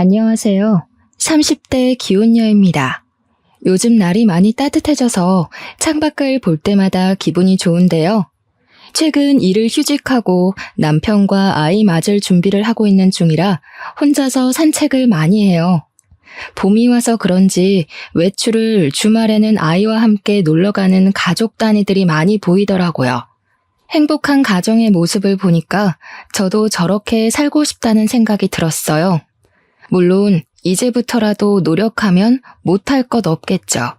안녕하세요. 30대 기혼녀입니다. 요즘 날이 많이 따뜻해져서 창밖을 볼 때마다 기분이 좋은데요. 최근 일을 휴직하고 남편과 아이 맞을 준비를 하고 있는 중이라 혼자서 산책을 많이 해요. 봄이 와서 그런지 외출을 주말에는 아이와 함께 놀러가는 가족 단위들이 많이 보이더라고요. 행복한 가정의 모습을 보니까 저도 저렇게 살고 싶다는 생각이 들었어요. 물론 이제부터라도 노력하면 못할 것 없겠죠.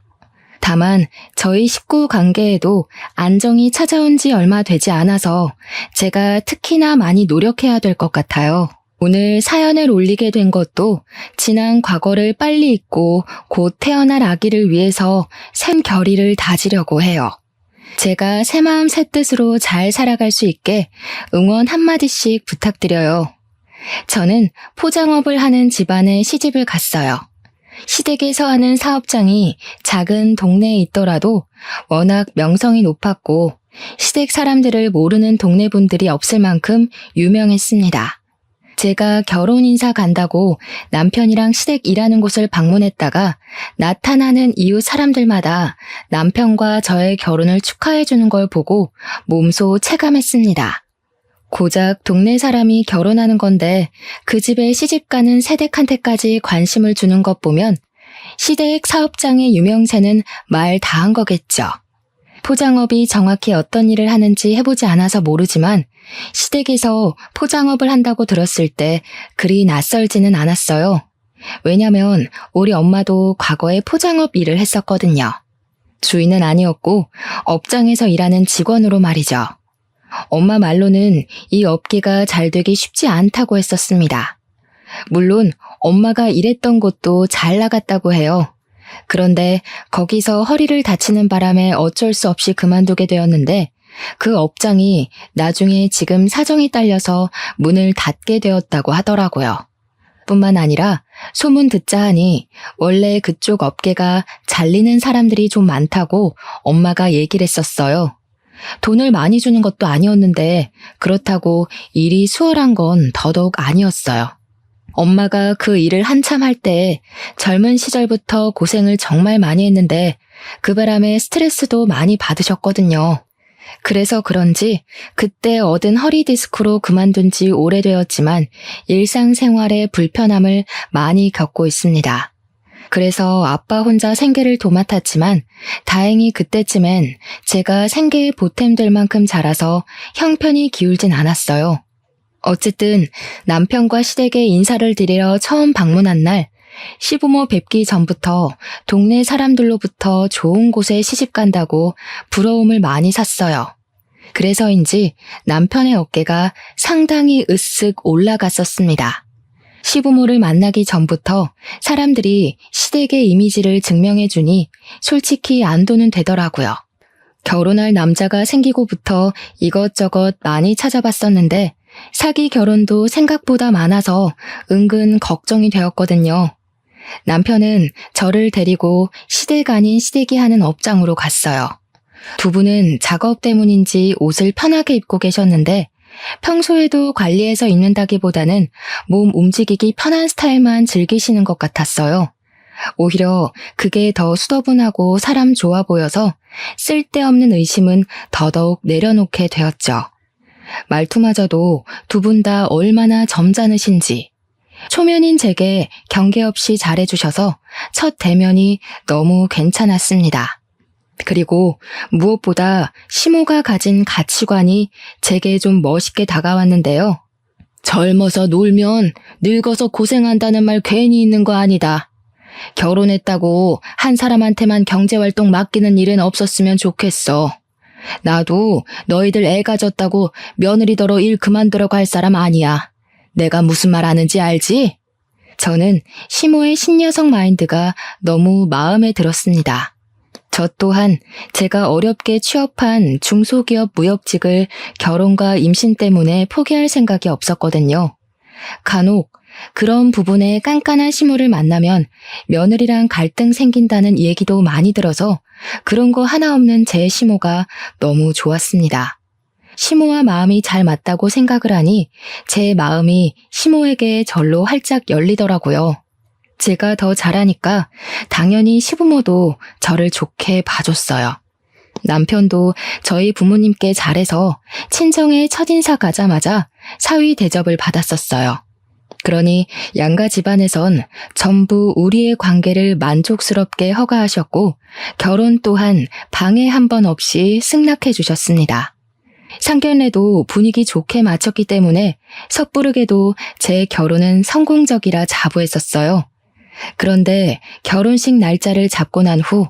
다만 저희 식구 관계에도 안정이 찾아온 지 얼마 되지 않아서 제가 특히나 많이 노력해야 될 것 같아요. 오늘 사연을 올리게 된 것도 지난 과거를 빨리 잊고 곧 태어날 아기를 위해서 샘 결의를 다지려고 해요. 제가 새 마음 새 뜻으로 잘 살아갈 수 있게 응원 한마디씩 부탁드려요. 저는 포장업을 하는 집안에 시집을 갔어요. 시댁에서 하는 사업장이 작은 동네에 있더라도 워낙 명성이 높았고 시댁 사람들을 모르는 동네 분들이 없을 만큼 유명했습니다. 제가 결혼 인사 간다고 남편이랑 시댁 일하는 곳을 방문했다가 나타나는 이웃 사람들마다 남편과 저의 결혼을 축하해 주는 걸 보고 몸소 체감했습니다. 고작 동네 사람이 결혼하는 건데 그 집에 시집가는 새댁한테까지 관심을 주는 것 보면 시댁 사업장의 유명세는 말 다 한 거겠죠. 포장업이 정확히 어떤 일을 하는지 해보지 않아서 모르지만 시댁에서 포장업을 한다고 들었을 때 그리 낯설지는 않았어요. 왜냐면 우리 엄마도 과거에 포장업 일을 했었거든요. 주인은 아니었고 업장에서 일하는 직원으로 말이죠. 엄마 말로는 이 업계가 잘 되기 쉽지 않다고 했었습니다. 물론 엄마가 일했던 곳도 잘 나갔다고 해요. 그런데 거기서 허리를 다치는 바람에 어쩔 수 없이 그만두게 되었는데 그 업장이 나중에 지금 사정이 딸려서 문을 닫게 되었다고 하더라고요. 뿐만 아니라 소문 듣자 하니 원래 그쪽 업계가 잘리는 사람들이 좀 많다고 엄마가 얘기를 했었어요. 돈을 많이 주는 것도 아니었는데 그렇다고 일이 수월한 건 더더욱 아니었어요. 엄마가 그 일을 한참 할 때 젊은 시절부터 고생을 정말 많이 했는데 그 바람에 스트레스도 많이 받으셨거든요. 그래서 그런지 그때 얻은 허리 디스크로 그만둔 지 오래되었지만 일상생활에 불편함을 많이 겪고 있습니다. 그래서 아빠 혼자 생계를 도맡았지만 다행히 그때쯤엔 제가 생계에 보탬될 만큼 자라서 형편이 기울진 않았어요. 어쨌든 남편과 시댁에 인사를 드리러 처음 방문한 날 시부모 뵙기 전부터 동네 사람들로부터 좋은 곳에 시집 간다고 부러움을 많이 샀어요. 그래서인지 남편의 어깨가 상당히 으쓱 올라갔었습니다. 시부모를 만나기 전부터 사람들이 시댁의 이미지를 증명해주니 솔직히 안도는 되더라고요. 결혼할 남자가 생기고부터 이것저것 많이 찾아봤었는데 사기 결혼도 생각보다 많아서 은근 걱정이 되었거든요. 남편은 저를 데리고 시댁 아닌 시댁이 하는 업장으로 갔어요. 두 분은 작업 때문인지 옷을 편하게 입고 계셨는데 평소에도 관리해서 입는다기보다는 몸 움직이기 편한 스타일만 즐기시는 것 같았어요. 오히려 그게 더 수더분하고 사람 좋아 보여서 쓸데없는 의심은 더더욱 내려놓게 되었죠. 말투마저도 두 분 다 얼마나 점잖으신지. 초면인 제게 경계 없이 잘해주셔서 첫 대면이 너무 괜찮았습니다. 그리고 무엇보다 시모가 가진 가치관이 제게 좀 멋있게 다가왔는데요. 젊어서 놀면 늙어서 고생한다는 말 괜히 있는 거 아니다. 결혼했다고 한 사람한테만 경제활동 맡기는 일은 없었으면 좋겠어. 나도 너희들 애 가졌다고 며느리더러 일 그만두러 갈 사람 아니야. 내가 무슨 말 하는지 알지? 저는 시모의 신여성 마인드가 너무 마음에 들었습니다. 저 또한 제가 어렵게 취업한 중소기업 무역직을 결혼과 임신 때문에 포기할 생각이 없었거든요. 간혹 그런 부분에 깐깐한 시모를 만나면 며느리랑 갈등 생긴다는 얘기도 많이 들어서 그런 거 하나 없는 제 시모가 너무 좋았습니다. 시모와 마음이 잘 맞다고 생각을 하니 제 마음이 시모에게 절로 활짝 열리더라고요. 제가 더 잘하니까 당연히 시부모도 저를 좋게 봐줬어요. 남편도 저희 부모님께 잘해서 친정에 첫인사 가자마자 사위 대접을 받았었어요. 그러니 양가 집안에선 전부 우리의 관계를 만족스럽게 허가하셨고 결혼 또한 방해 한 번 없이 승낙해 주셨습니다. 상견례도 분위기 좋게 마쳤기 때문에 섣부르게도 제 결혼은 성공적이라 자부했었어요. 그런데 결혼식 날짜를 잡고 난 후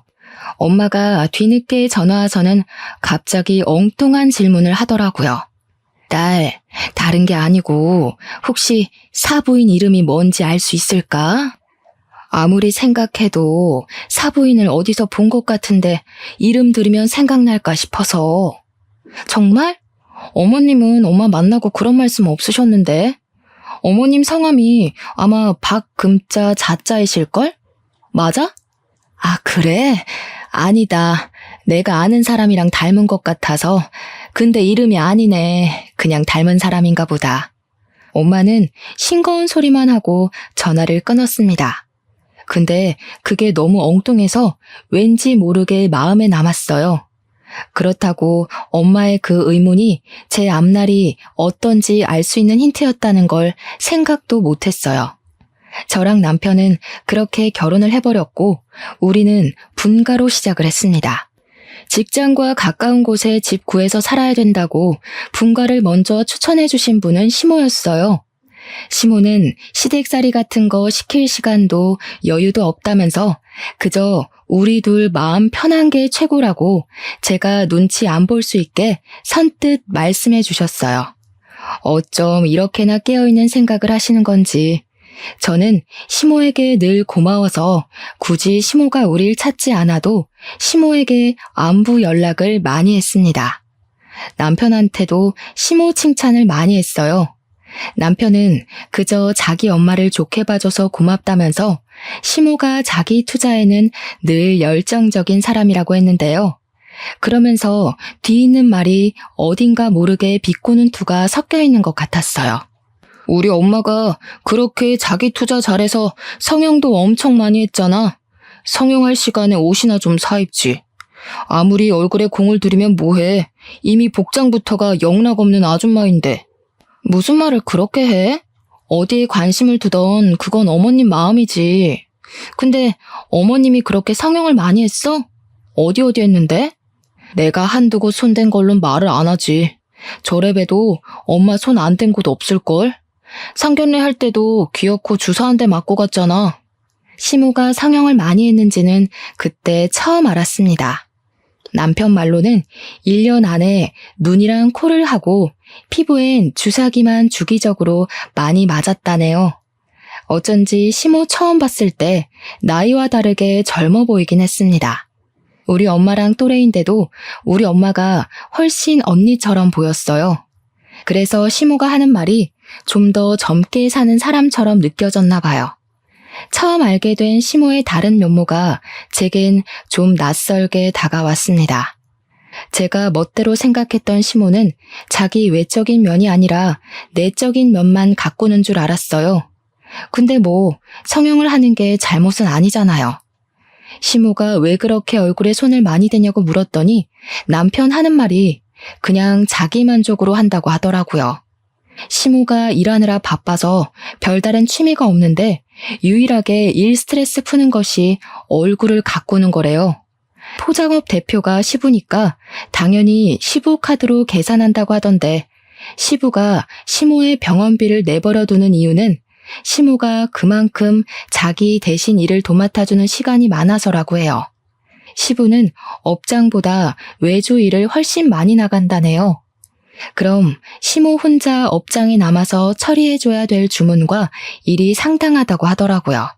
엄마가 뒤늦게 전화와서는 갑자기 엉뚱한 질문을 하더라고요. 딸, 다른 게 아니고 혹시 사부인 이름이 뭔지 알 수 있을까? 아무리 생각해도 사부인을 어디서 본 것 같은데 이름 들으면 생각날까 싶어서. 정말? 어머님은 엄마 만나고 그런 말씀 없으셨는데? 어머님 성함이 아마 박금자 자자이실걸? 맞아? 아, 그래? 아니다. 내가 아는 사람이랑 닮은 것 같아서. 근데 이름이 아니네. 그냥 닮은 사람인가 보다. 엄마는 싱거운 소리만 하고 전화를 끊었습니다. 근데 그게 너무 엉뚱해서 왠지 모르게 마음에 남았어요. 그렇다고 엄마의 그 의문이 제 앞날이 어떤지 알 수 있는 힌트였다는 걸 생각도 못했어요. 저랑 남편은 그렇게 결혼을 해버렸고 우리는 분가로 시작을 했습니다. 직장과 가까운 곳에 집 구해서 살아야 된다고 분가를 먼저 추천해 주신 분은 시모였어요. 시모는 시댁살이 같은 거 시킬 시간도 여유도 없다면서 그저 우리 둘 마음 편한 게 최고라고 제가 눈치 안 볼 수 있게 선뜻 말씀해 주셨어요. 어쩜 이렇게나 깨어있는 생각을 하시는 건지. 저는 시모에게 늘 고마워서 굳이 시모가 우릴 찾지 않아도 시모에게 안부 연락을 많이 했습니다. 남편한테도 시모 칭찬을 많이 했어요. 남편은 그저 자기 엄마를 좋게 봐줘서 고맙다면서 시모가 자기 투자에는 늘 열정적인 사람이라고 했는데요. 그러면서 뒤 있는 말이 어딘가 모르게 비꼬는 투가 섞여 있는 것 같았어요. 우리 엄마가 그렇게 자기 투자 잘해서 성형도 엄청 많이 했잖아. 성형할 시간에 옷이나 좀 사입지. 아무리 얼굴에 공을 들이면 뭐해. 이미 복장부터가 영락없는 아줌마인데. 무슨 말을 그렇게 해? 어디에 관심을 두던 그건 어머님 마음이지. 근데 어머님이 그렇게 성형을 많이 했어? 어디 했는데? 내가 한두 곳 손댄 걸론 말을 안 하지. 저래봬도 엄마 손 안 댄 곳 없을걸? 상견례 할 때도 귀엽고 주사 한 대 맞고 갔잖아. 시모가 성형을 많이 했는지는 그때 처음 알았습니다. 남편 말로는 1년 안에 눈이랑 코를 하고 피부엔 주사기만 주기적으로 많이 맞았다네요. 어쩐지 시모 처음 봤을 때 나이와 다르게 젊어 보이긴 했습니다. 우리 엄마랑 또래인데도 우리 엄마가 훨씬 언니처럼 보였어요. 그래서 시모가 하는 말이 좀 더 젊게 사는 사람처럼 느껴졌나 봐요. 처음 알게 된 시모의 다른 면모가 제겐 좀 낯설게 다가왔습니다. 제가 멋대로 생각했던 시모는 자기 외적인 면이 아니라 내적인 면만 가꾸는 줄 알았어요. 근데 뭐 성형을 하는 게 잘못은 아니잖아요. 시모가 왜 그렇게 얼굴에 손을 많이 대냐고 물었더니 남편 하는 말이 그냥 자기 만족으로 한다고 하더라고요. 시모가 일하느라 바빠서 별다른 취미가 없는데 유일하게 일 스트레스 푸는 것이 얼굴을 가꾸는 거래요. 포장업 대표가 시부니까 당연히 시부 카드로 계산한다고 하던데 시부가 시모의 병원비를 내버려두는 이유는 시모가 그만큼 자기 대신 일을 도맡아주는 시간이 많아서라고 해요. 시부는 업장보다 외주 일을 훨씬 많이 나간다네요. 그럼 시모 혼자 업장에 남아서 처리해줘야 될 주문과 일이 상당하다고 하더라고요.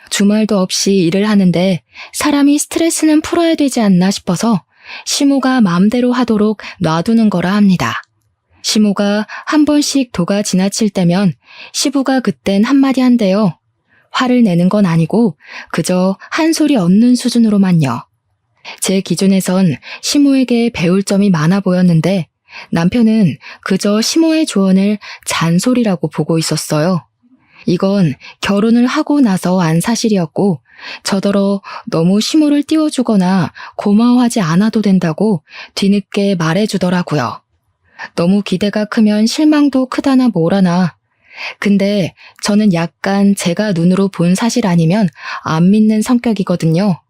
주말도 없이 일을 하는데 사람이 스트레스는 풀어야 되지 않나 싶어서 시모가 마음대로 하도록 놔두는 거라 합니다. 시모가 한 번씩 도가 지나칠 때면 시부가 그땐 한마디 한대요. 화를 내는 건 아니고 그저 한 소리 얻는 수준으로만요. 제 기준에선 시모에게 배울 점이 많아 보였는데 남편은 그저 시모의 조언을 잔소리라고 보고 있었어요. 이건 결혼을 하고 나서 안 사실이었고 저더러 너무 시모를 띄워주거나 고마워하지 않아도 된다고 뒤늦게 말해주더라고요. 너무 기대가 크면 실망도 크다나 뭐라나. 근데 저는 약간 제가 눈으로 본 사실 아니면 안 믿는 성격이거든요.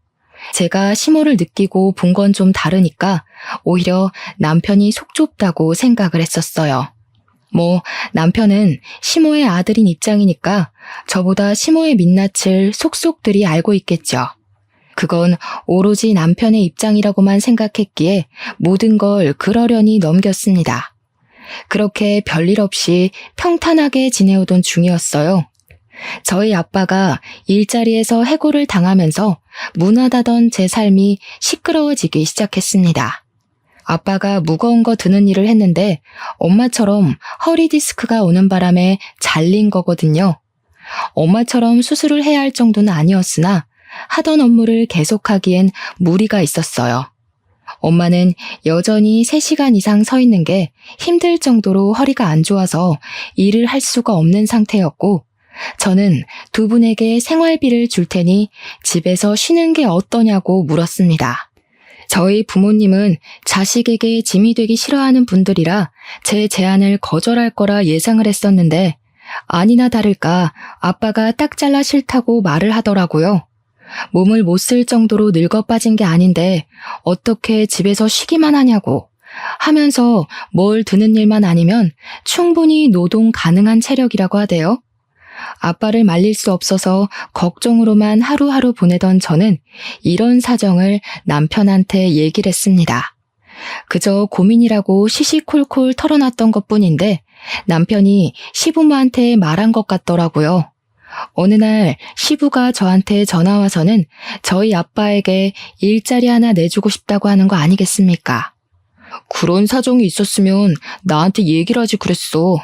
제가 시모를 느끼고 본 건 좀 다르니까 오히려 남편이 속 좁다고 생각을 했었어요. 남편은 시모의 아들인 입장이니까 저보다 시모의 민낯을 속속들이 알고 있겠죠. 그건 오로지 남편의 입장이라고만 생각했기에 모든 걸 그러려니 넘겼습니다. 그렇게 별일 없이 평탄하게 지내오던 중이었어요. 저희 아빠가 일자리에서 해고를 당하면서 무난하던 제 삶이 시끄러워지기 시작했습니다. 아빠가 무거운 거 드는 일을 했는데 엄마처럼 허리 디스크가 오는 바람에 잘린 거거든요. 엄마처럼 수술을 해야 할 정도는 아니었으나 하던 업무를 계속하기엔 무리가 있었어요. 엄마는 여전히 3시간 이상 서 있는 게 힘들 정도로 허리가 안 좋아서 일을 할 수가 없는 상태였고 저는 두 분에게 생활비를 줄 테니 집에서 쉬는 게 어떠냐고 물었습니다. 저희 부모님은 자식에게 짐이 되기 싫어하는 분들이라 제 제안을 거절할 거라 예상을 했었는데 아니나 다를까 아빠가 딱 잘라 싫다고 말을 하더라고요. 몸을 못 쓸 정도로 늙어 빠진 게 아닌데 어떻게 집에서 쉬기만 하냐고 하면서 뭘 드는 일만 아니면 충분히 노동 가능한 체력이라고 하대요. 아빠를 말릴 수 없어서 걱정으로만 하루하루 보내던 저는 이런 사정을 남편한테 얘기를 했습니다. 그저 고민이라고 시시콜콜 털어놨던 것뿐인데 남편이 시부모한테 말한 것 같더라고요. 어느 날 시부가 저한테 전화와서는 저희 아빠에게 일자리 하나 내주고 싶다고 하는 거 아니겠습니까? 그런 사정이 있었으면 나한테 얘기를 하지 그랬어.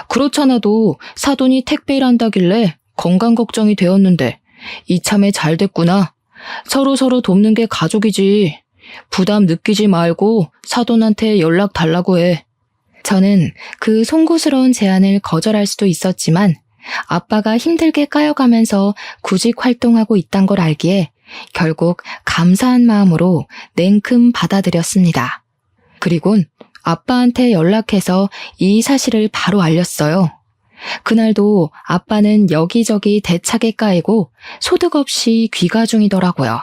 그렇잖아도 사돈이 택배 일한다길래 건강 걱정이 되었는데 이참에 잘 됐구나. 서로 돕는 게 가족이지. 부담 느끼지 말고 사돈한테 연락 달라고 해. 저는 그 송구스러운 제안을 거절할 수도 있었지만 아빠가 힘들게 까여가면서 구직 활동하고 있단 걸 알기에 결국 감사한 마음으로 냉큼 받아들였습니다. 그리곤 아빠한테 연락해서 이 사실을 바로 알렸어요. 그날도 아빠는 여기저기 대차게 까이고 소득 없이 귀가 중이더라고요.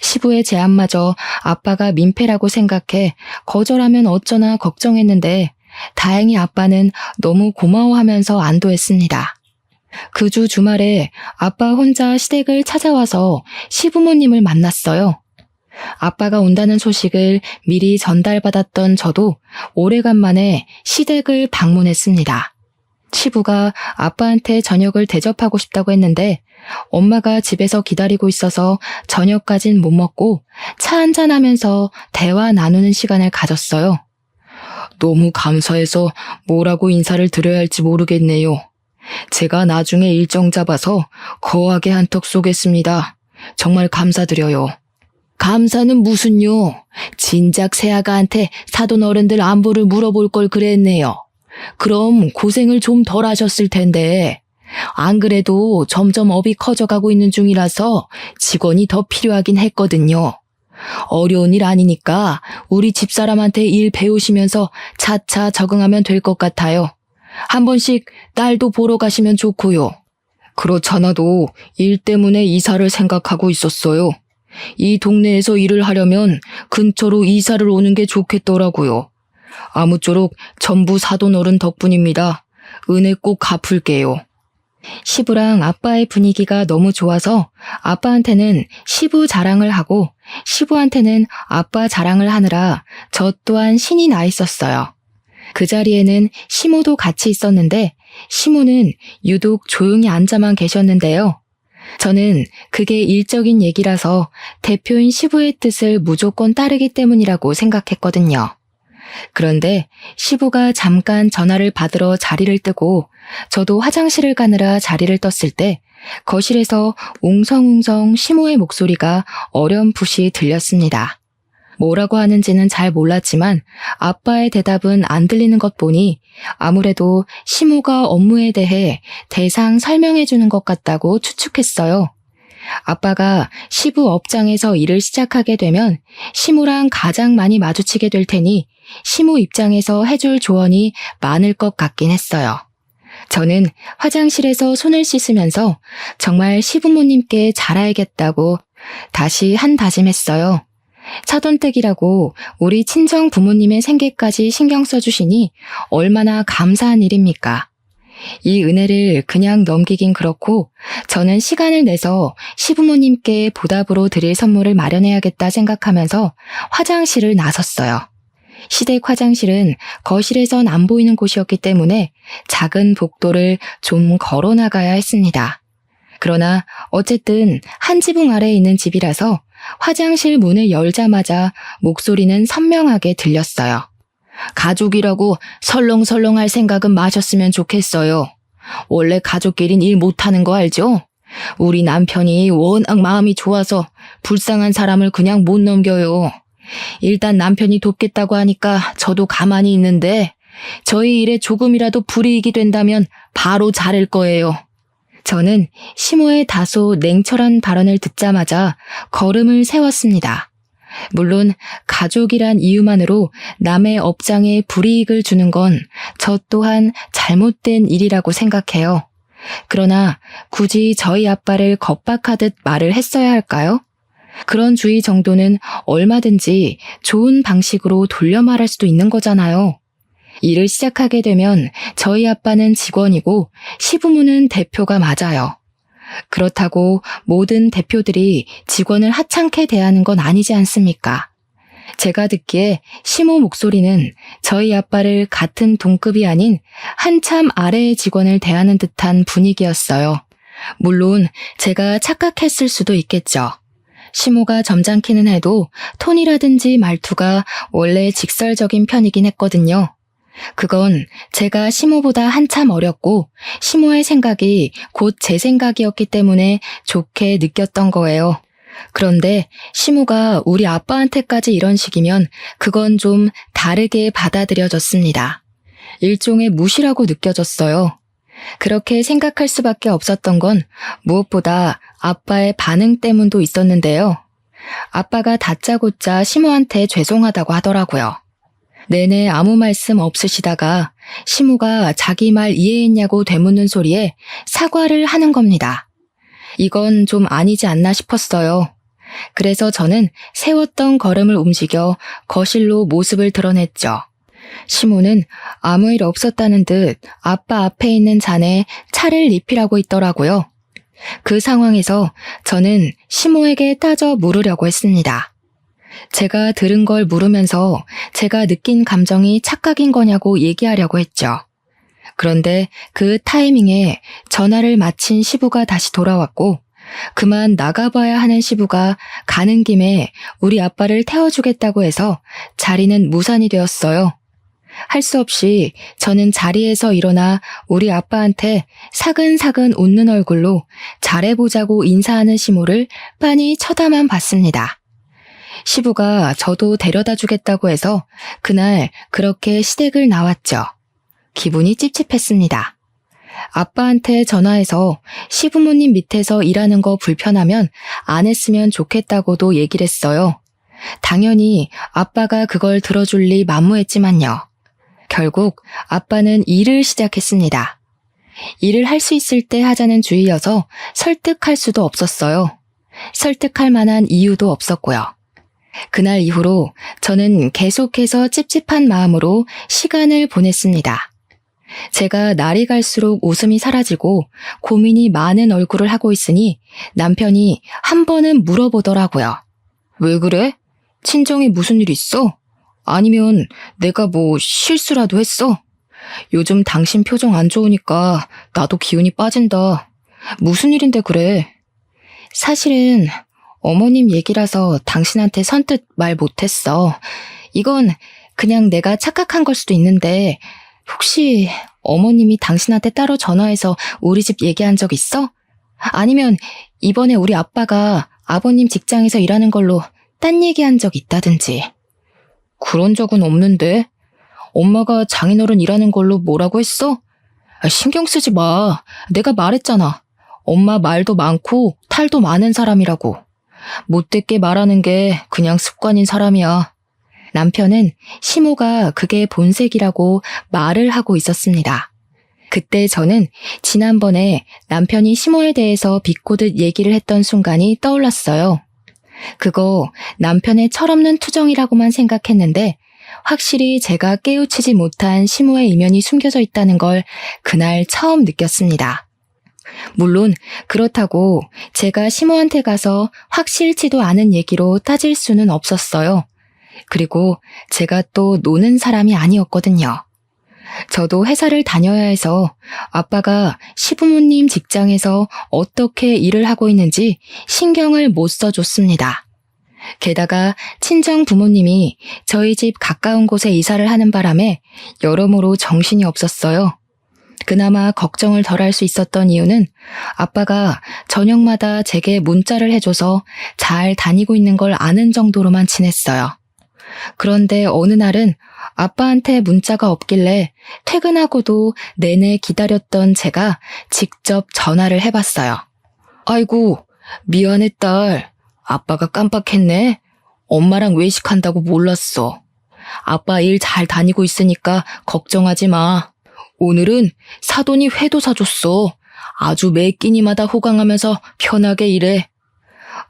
시부의 제안마저 아빠가 민폐라고 생각해 거절하면 어쩌나 걱정했는데 다행히 아빠는 너무 고마워하면서 안도했습니다. 그 주 주말에 아빠 혼자 시댁을 찾아와서 시부모님을 만났어요. 아빠가 온다는 소식을 미리 전달받았던 저도 오래간만에 시댁을 방문했습니다. 시부가 아빠한테 저녁을 대접하고 싶다고 했는데 엄마가 집에서 기다리고 있어서 저녁까진 못 먹고 차 한잔하면서 대화 나누는 시간을 가졌어요. 너무 감사해서 뭐라고 인사를 드려야 할지 모르겠네요. 제가 나중에 일정 잡아서 거하게 한턱 쏘겠습니다. 정말 감사드려요. 감사는 무슨요? 진작 새아가한테 사돈 어른들 안부를 물어볼 걸 그랬네요. 그럼 고생을 좀 덜 하셨을 텐데. 안 그래도 점점 업이 커져가고 있는 중이라서 직원이 더 필요하긴 했거든요. 어려운 일 아니니까 우리 집사람한테 일 배우시면서 차차 적응하면 될 것 같아요. 한 번씩 딸도 보러 가시면 좋고요. 그렇잖아도 일 때문에 이사를 생각하고 있었어요. 이 동네에서 일을 하려면 근처로 이사를 오는 게 좋겠더라고요. 아무쪼록 전부 사돈 어른 덕분입니다. 은혜 꼭 갚을게요. 시부랑 아빠의 분위기가 너무 좋아서 아빠한테는 시부 자랑을 하고 시부한테는 아빠 자랑을 하느라 저 또한 신이 나 있었어요. 그 자리에는 시모도 같이 있었는데 시모는 유독 조용히 앉아만 계셨는데요. 저는 그게 일적인 얘기라서 대표인 시부의 뜻을 무조건 따르기 때문이라고 생각했거든요. 그런데 시부가 잠깐 전화를 받으러 자리를 뜨고 저도 화장실을 가느라 자리를 떴을 때 거실에서 웅성웅성 시모의 목소리가 어렴풋이 들렸습니다. 뭐라고 하는지는 잘 몰랐지만 아빠의 대답은 안 들리는 것 보니 아무래도 시모가 업무에 대해 대상 설명해 주는 것 같다고 추측했어요. 아빠가 시부 업장에서 일을 시작하게 되면 시모랑 가장 많이 마주치게 될 테니 시모 입장에서 해줄 조언이 많을 것 같긴 했어요. 저는 화장실에서 손을 씻으면서 정말 시부모님께 잘해야겠다고 다시 한 다짐했어요. 사돈댁이라고 우리 친정 부모님의 생계까지 신경 써주시니 얼마나 감사한 일입니까? 이 은혜를 그냥 넘기긴 그렇고 저는 시간을 내서 시부모님께 보답으로 드릴 선물을 마련해야겠다 생각하면서 화장실을 나섰어요. 시댁 화장실은 거실에선 안 보이는 곳이었기 때문에 작은 복도를 좀 걸어 나가야 했습니다. 그러나 어쨌든 한 지붕 아래에 있는 집이라서 화장실 문을 열자마자 목소리는 선명하게 들렸어요. 가족이라고 설렁설렁 할 생각은 마셨으면 좋겠어요. 원래 가족끼린 일 못하는 거 알죠? 우리 남편이 워낙 마음이 좋아서 불쌍한 사람을 그냥 못 넘겨요. 일단 남편이 돕겠다고 하니까 저도 가만히 있는데 저희 일에 조금이라도 불이익이 된다면 바로 자를 거예요. 저는 시모의 다소 냉철한 발언을 듣자마자 걸음을 세웠습니다. 물론 가족이란 이유만으로 남의 업장에 불이익을 주는 건 저 또한 잘못된 일이라고 생각해요. 그러나 굳이 저희 아빠를 겁박하듯 말을 했어야 할까요? 그런 주의 정도는 얼마든지 좋은 방식으로 돌려 말할 수도 있는 거잖아요. 일을 시작하게 되면 저희 아빠는 직원이고 시부모는 대표가 맞아요. 그렇다고 모든 대표들이 직원을 하찮게 대하는 건 아니지 않습니까? 제가 듣기에 시모 목소리는 저희 아빠를 같은 동급이 아닌 한참 아래의 직원을 대하는 듯한 분위기였어요. 물론 제가 착각했을 수도 있겠죠. 시모가 점잖기는 해도 톤이라든지 말투가 원래 직설적인 편이긴 했거든요. 그건 제가 시모보다 한참 어렸고 시모의 생각이 곧 제 생각이었기 때문에 좋게 느꼈던 거예요. 그런데 시모가 우리 아빠한테까지 이런 식이면 그건 좀 다르게 받아들여졌습니다. 일종의 무시라고 느껴졌어요. 그렇게 생각할 수밖에 없었던 건 무엇보다 아빠의 반응 때문도 있었는데요. 아빠가 다짜고짜 시모한테 죄송하다고 하더라고요. 내내 아무 말씀 없으시다가 시모가 자기 말 이해했냐고 되묻는 소리에 사과를 하는 겁니다. 이건 좀 아니지 않나 싶었어요. 그래서 저는 세웠던 걸음을 움직여 거실로 모습을 드러냈죠. 시모는 아무 일 없었다는 듯 아빠 앞에 있는 잔에 차를 리필하고 있더라고요. 그 상황에서 저는 시모에게 따져 물으려고 했습니다. 제가 들은 걸 물으면서 제가 느낀 감정이 착각인 거냐고 얘기하려고 했죠. 그런데 그 타이밍에 전화를 마친 시부가 다시 돌아왔고 그만 나가봐야 하는 시부가 가는 김에 우리 아빠를 태워주겠다고 해서 자리는 무산이 되었어요. 할 수 없이 저는 자리에서 일어나 우리 아빠한테 사근사근 웃는 얼굴로 잘해보자고 인사하는 시모를 빤히 쳐다만 봤습니다. 시부가 저도 데려다 주겠다고 해서 그날 그렇게 시댁을 나왔죠. 기분이 찝찝했습니다. 아빠한테 전화해서 시부모님 밑에서 일하는 거 불편하면 안 했으면 좋겠다고도 얘기를 했어요. 당연히 아빠가 그걸 들어줄 리 만무했지만요. 결국 아빠는 일을 시작했습니다. 일을 할 수 있을 때 하자는 주의여서 설득할 수도 없었어요. 설득할 만한 이유도 없었고요. 그날 이후로 저는 계속해서 찝찝한 마음으로 시간을 보냈습니다. 제가 날이 갈수록 웃음이 사라지고 고민이 많은 얼굴을 하고 있으니 남편이 한 번은 물어보더라고요. 왜 그래? 친정에 무슨 일 있어? 아니면 내가 뭐 실수라도 했어? 요즘 당신 표정 안 좋으니까 나도 기운이 빠진다. 무슨 일인데 그래? 사실은 어머님 얘기라서 당신한테 선뜻 말 못했어. 이건 그냥 내가 착각한 걸 수도 있는데 혹시 어머님이 당신한테 따로 전화해서 우리 집 얘기한 적 있어? 아니면 이번에 우리 아빠가 아버님 직장에서 일하는 걸로 딴 얘기한 적 있다든지. 그런 적은 없는데? 엄마가 장인어른 일하는 걸로 뭐라고 했어? 신경 쓰지 마. 내가 말했잖아. 엄마 말도 많고 탈도 많은 사람이라고. 못됐게 말하는 게 그냥 습관인 사람이야. 남편은 시모가 그게 본색이라고 말을 하고 있었습니다. 그때 저는 지난번에 남편이 시모에 대해서 비꼬듯 얘기를 했던 순간이 떠올랐어요. 그거 남편의 철없는 투정이라고만 생각했는데 확실히 제가 깨우치지 못한 시모의 이면이 숨겨져 있다는 걸 그날 처음 느꼈습니다. 물론 그렇다고 제가 시모한테 가서 확실치도 않은 얘기로 따질 수는 없었어요. 그리고 제가 또 노는 사람이 아니었거든요. 저도 회사를 다녀야 해서 아빠가 시부모님 직장에서 어떻게 일을 하고 있는지 신경을 못 써줬습니다. 게다가 친정 부모님이 저희 집 가까운 곳에 이사를 하는 바람에 여러모로 정신이 없었어요. 그나마 걱정을 덜 할 수 있었던 이유는 아빠가 저녁마다 제게 문자를 해줘서 잘 다니고 있는 걸 아는 정도로만 지냈어요. 그런데 어느 날은 아빠한테 문자가 없길래 퇴근하고도 내내 기다렸던 제가 직접 전화를 해봤어요. 아이고, 미안해 딸. 아빠가 깜빡했네. 엄마랑 외식한다고 몰랐어. 아빠 일 잘 다니고 있으니까 걱정하지 마. 오늘은 사돈이 회도 사줬어. 아주 매 끼니마다 호강하면서 편하게 일해.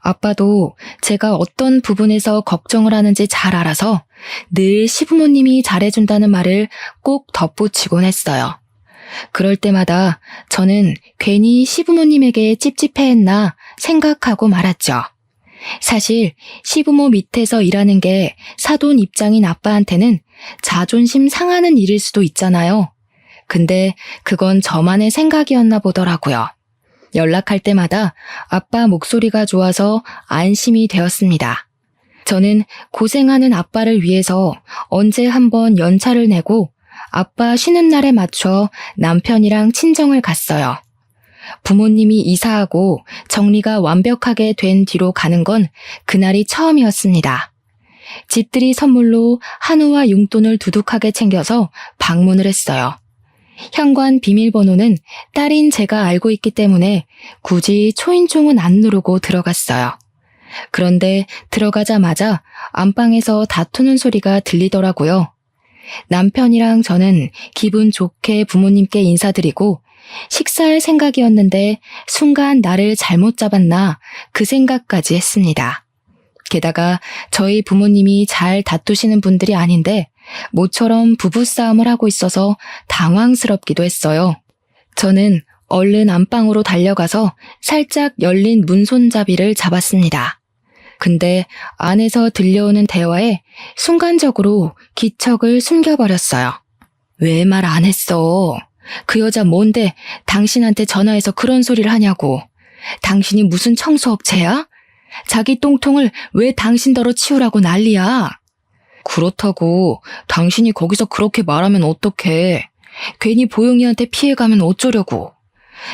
아빠도 제가 어떤 부분에서 걱정을 하는지 잘 알아서 늘 시부모님이 잘해준다는 말을 꼭 덧붙이곤 했어요. 그럴 때마다 저는 괜히 시부모님에게 찝찝해했나 생각하고 말았죠. 사실 시부모 밑에서 일하는 게 사돈 입장인 아빠한테는 자존심 상하는 일일 수도 있잖아요. 근데 그건 저만의 생각이었나 보더라고요. 연락할 때마다 아빠 목소리가 좋아서 안심이 되었습니다. 저는 고생하는 아빠를 위해서 언제 한번 연차를 내고 아빠 쉬는 날에 맞춰 남편이랑 친정을 갔어요. 부모님이 이사하고 정리가 완벽하게 된 뒤로 가는 건 그날이 처음이었습니다. 집들이 선물로 한우와 용돈을 두둑하게 챙겨서 방문을 했어요. 현관 비밀번호는 딸인 제가 알고 있기 때문에 굳이 초인종은 안 누르고 들어갔어요. 그런데 들어가자마자 안방에서 다투는 소리가 들리더라고요. 남편이랑 저는 기분 좋게 부모님께 인사드리고 식사할 생각이었는데 순간 나를 잘못 잡았나 그 생각까지 했습니다. 게다가 저희 부모님이 잘 다투시는 분들이 아닌데 모처럼 부부싸움을 하고 있어서 당황스럽기도 했어요. 저는 얼른 안방으로 달려가서 살짝 열린 문손잡이를 잡았습니다. 근데 안에서 들려오는 대화에 순간적으로 기척을 숨겨버렸어요. 왜 말 안 했어? 그 여자 뭔데 당신한테 전화해서 그런 소리를 하냐고. 당신이 무슨 청소업체야? 자기 똥통을 왜 당신더러 치우라고 난리야? 그렇다고 당신이 거기서 그렇게 말하면 어떡해. 괜히 보영이한테 피해가면 어쩌려고.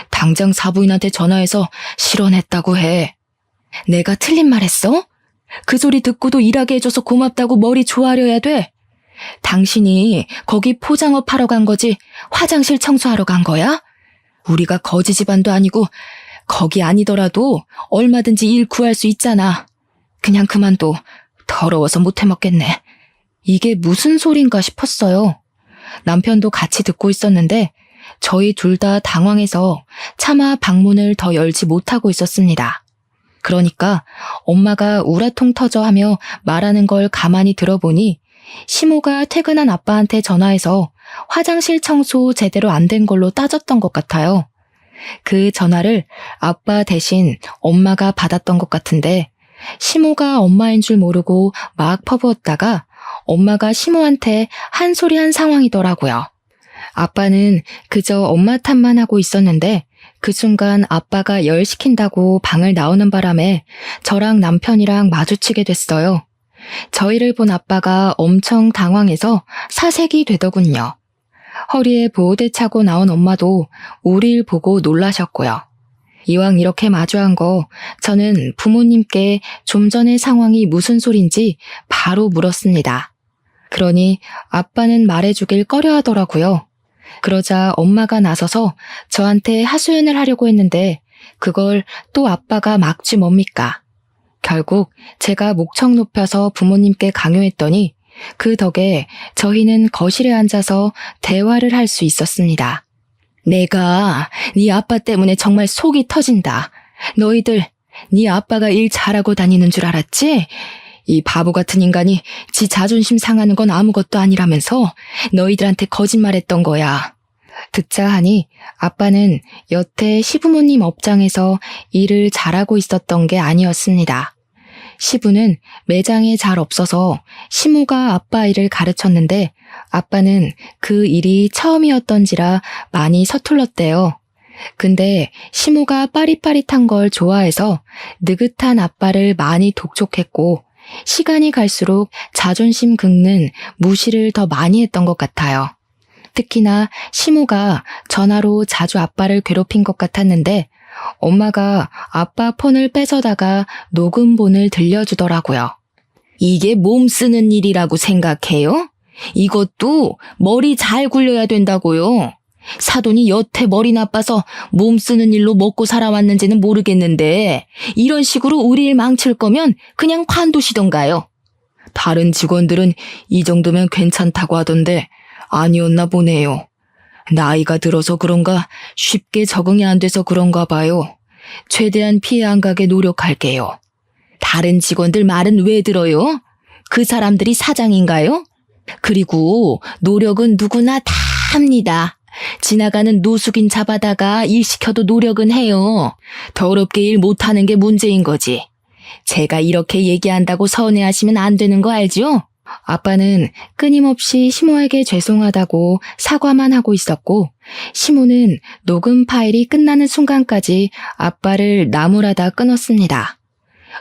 당장 사부인한테 전화해서 실언했다고 해. 내가 틀린 말 했어? 그 소리 듣고도 일하게 해줘서 고맙다고 머리 조아려야 돼? 당신이 거기 포장업 하러 간 거지 화장실 청소하러 간 거야? 우리가 거지 집안도 아니고 거기 아니더라도 얼마든지 일 구할 수 있잖아. 그냥 그만둬. 더러워서 못 해먹겠네. 이게 무슨 소린가 싶었어요. 남편도 같이 듣고 있었는데 저희 둘 다 당황해서 차마 방문을 더 열지 못하고 있었습니다. 그러니까 엄마가 우라통 터져 하며 말하는 걸 가만히 들어보니 시모가 퇴근한 아빠한테 전화해서 화장실 청소 제대로 안 된 걸로 따졌던 것 같아요. 그 전화를 아빠 대신 엄마가 받았던 것 같은데 시모가 엄마인 줄 모르고 막 퍼부었다가 엄마가 시모한테 한 소리 한 상황이더라고요. 아빠는 그저 엄마 탓만 하고 있었는데 그 순간 아빠가 열 시킨다고 방을 나오는 바람에 저랑 남편이랑 마주치게 됐어요. 저희를 본 아빠가 엄청 당황해서 사색이 되더군요. 허리에 보호대 차고 나온 엄마도 우릴 보고 놀라셨고요. 이왕 이렇게 마주한 거 저는 부모님께 좀 전의 상황이 무슨 소린지 바로 물었습니다. 그러니 아빠는 말해주길 꺼려하더라고요. 그러자 엄마가 나서서 저한테 하소연을 하려고 했는데 그걸 또 아빠가 막지 뭡니까? 결국 제가 목청 높여서 부모님께 강요했더니 그 덕에 저희는 거실에 앉아서 대화를 할 수 있었습니다. 내가 네 아빠 때문에 정말 속이 터진다. 너희들 네 아빠가 일 잘하고 다니는 줄 알았지? 이 바보 같은 인간이 지 자존심 상하는 건 아무것도 아니라면서 너희들한테 거짓말했던 거야. 듣자 하니 아빠는 여태 시부모님 업장에서 일을 잘하고 있었던 게 아니었습니다. 시부는 매장에 잘 없어서 시모가 아빠 일을 가르쳤는데 아빠는 그 일이 처음이었던지라 많이 서툴렀대요. 근데 시모가 빠릿빠릿한 걸 좋아해서 느긋한 아빠를 많이 독촉했고 시간이 갈수록 자존심 긁는 무시를 더 많이 했던 것 같아요. 특히나 시모가 전화로 자주 아빠를 괴롭힌 것 같았는데 엄마가 아빠 폰을 뺏어다가 녹음본을 들려주더라고요. 이게 몸 쓰는 일이라고 생각해요? 이것도 머리 잘 굴려야 된다고요. 사돈이 여태 머리 나빠서 몸 쓰는 일로 먹고 살아왔는지는 모르겠는데 이런 식으로 우리 일 망칠 거면 그냥 관두시던가요. 다른 직원들은 이 정도면 괜찮다고 하던데 아니었나 보네요. 나이가 들어서 그런가 쉽게 적응이 안 돼서 그런가 봐요. 최대한 피해 안 가게 노력할게요. 다른 직원들 말은 왜 들어요? 그 사람들이 사장인가요? 그리고 노력은 누구나 다 합니다. 지나가는 노숙인 잡아다가 일 시켜도 노력은 해요. 더럽게 일 못하는 게 문제인 거지. 제가 이렇게 얘기한다고 서운해하시면 안 되는 거 알죠? 아빠는 끊임없이 시모에게 죄송하다고 사과만 하고 있었고 시모는 녹음 파일이 끝나는 순간까지 아빠를 나무라다 끊었습니다.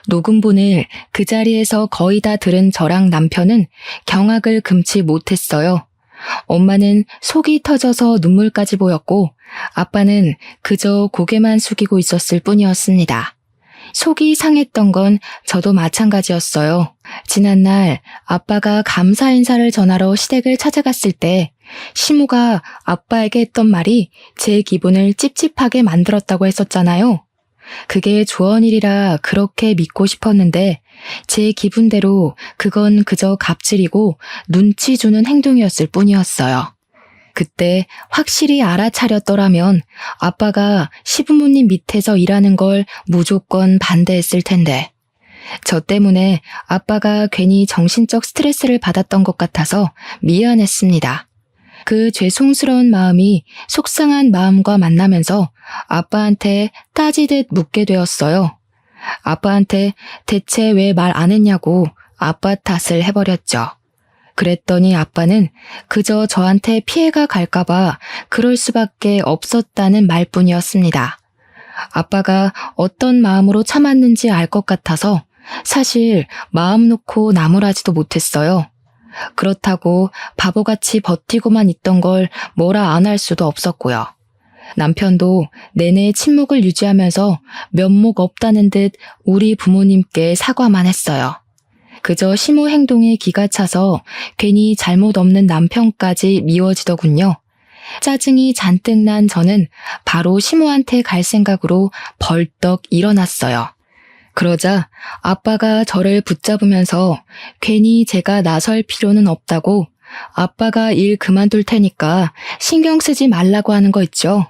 녹음본을 그 자리에서 거의 다 들은 저랑 남편은 경악을 금치 못했어요. 엄마는 속이 터져서 눈물까지 보였고 아빠는 그저 고개만 숙이고 있었을 뿐이었습니다. 속이 상했던 건 저도 마찬가지였어요. 지난날 아빠가 감사 인사를 전하러 시댁을 찾아갔을 때 시모가 아빠에게 했던 말이 제 기분을 찝찝하게 만들었다고 했었잖아요. 그게 조언일이라 그렇게 믿고 싶었는데 제 기분대로 그건 그저 갑질이고 눈치 주는 행동이었을 뿐이었어요. 그때 확실히 알아차렸더라면 아빠가 시부모님 밑에서 일하는 걸 무조건 반대했을 텐데 저 때문에 아빠가 괜히 정신적 스트레스를 받았던 것 같아서 미안했습니다. 그 죄송스러운 마음이 속상한 마음과 만나면서 아빠한테 따지듯 묻게 되었어요. 아빠한테 대체 왜 말 안 했냐고 아빠 탓을 해버렸죠. 그랬더니 아빠는 그저 저한테 피해가 갈까봐 그럴 수밖에 없었다는 말뿐이었습니다. 아빠가 어떤 마음으로 참았는지 알 것 같아서 사실 마음 놓고 나무라지도 못했어요. 그렇다고 바보같이 버티고만 있던 걸 뭐라 안 할 수도 없었고요. 남편도 내내 침묵을 유지하면서 면목 없다는 듯 우리 부모님께 사과만 했어요. 그저 시모 행동에 기가 차서 괜히 잘못 없는 남편까지 미워지더군요. 짜증이 잔뜩 난 저는 바로 시모한테 갈 생각으로 벌떡 일어났어요. 그러자 아빠가 저를 붙잡으면서 괜히 제가 나설 필요는 없다고 아빠가 일 그만둘 테니까 신경 쓰지 말라고 하는 거 있죠.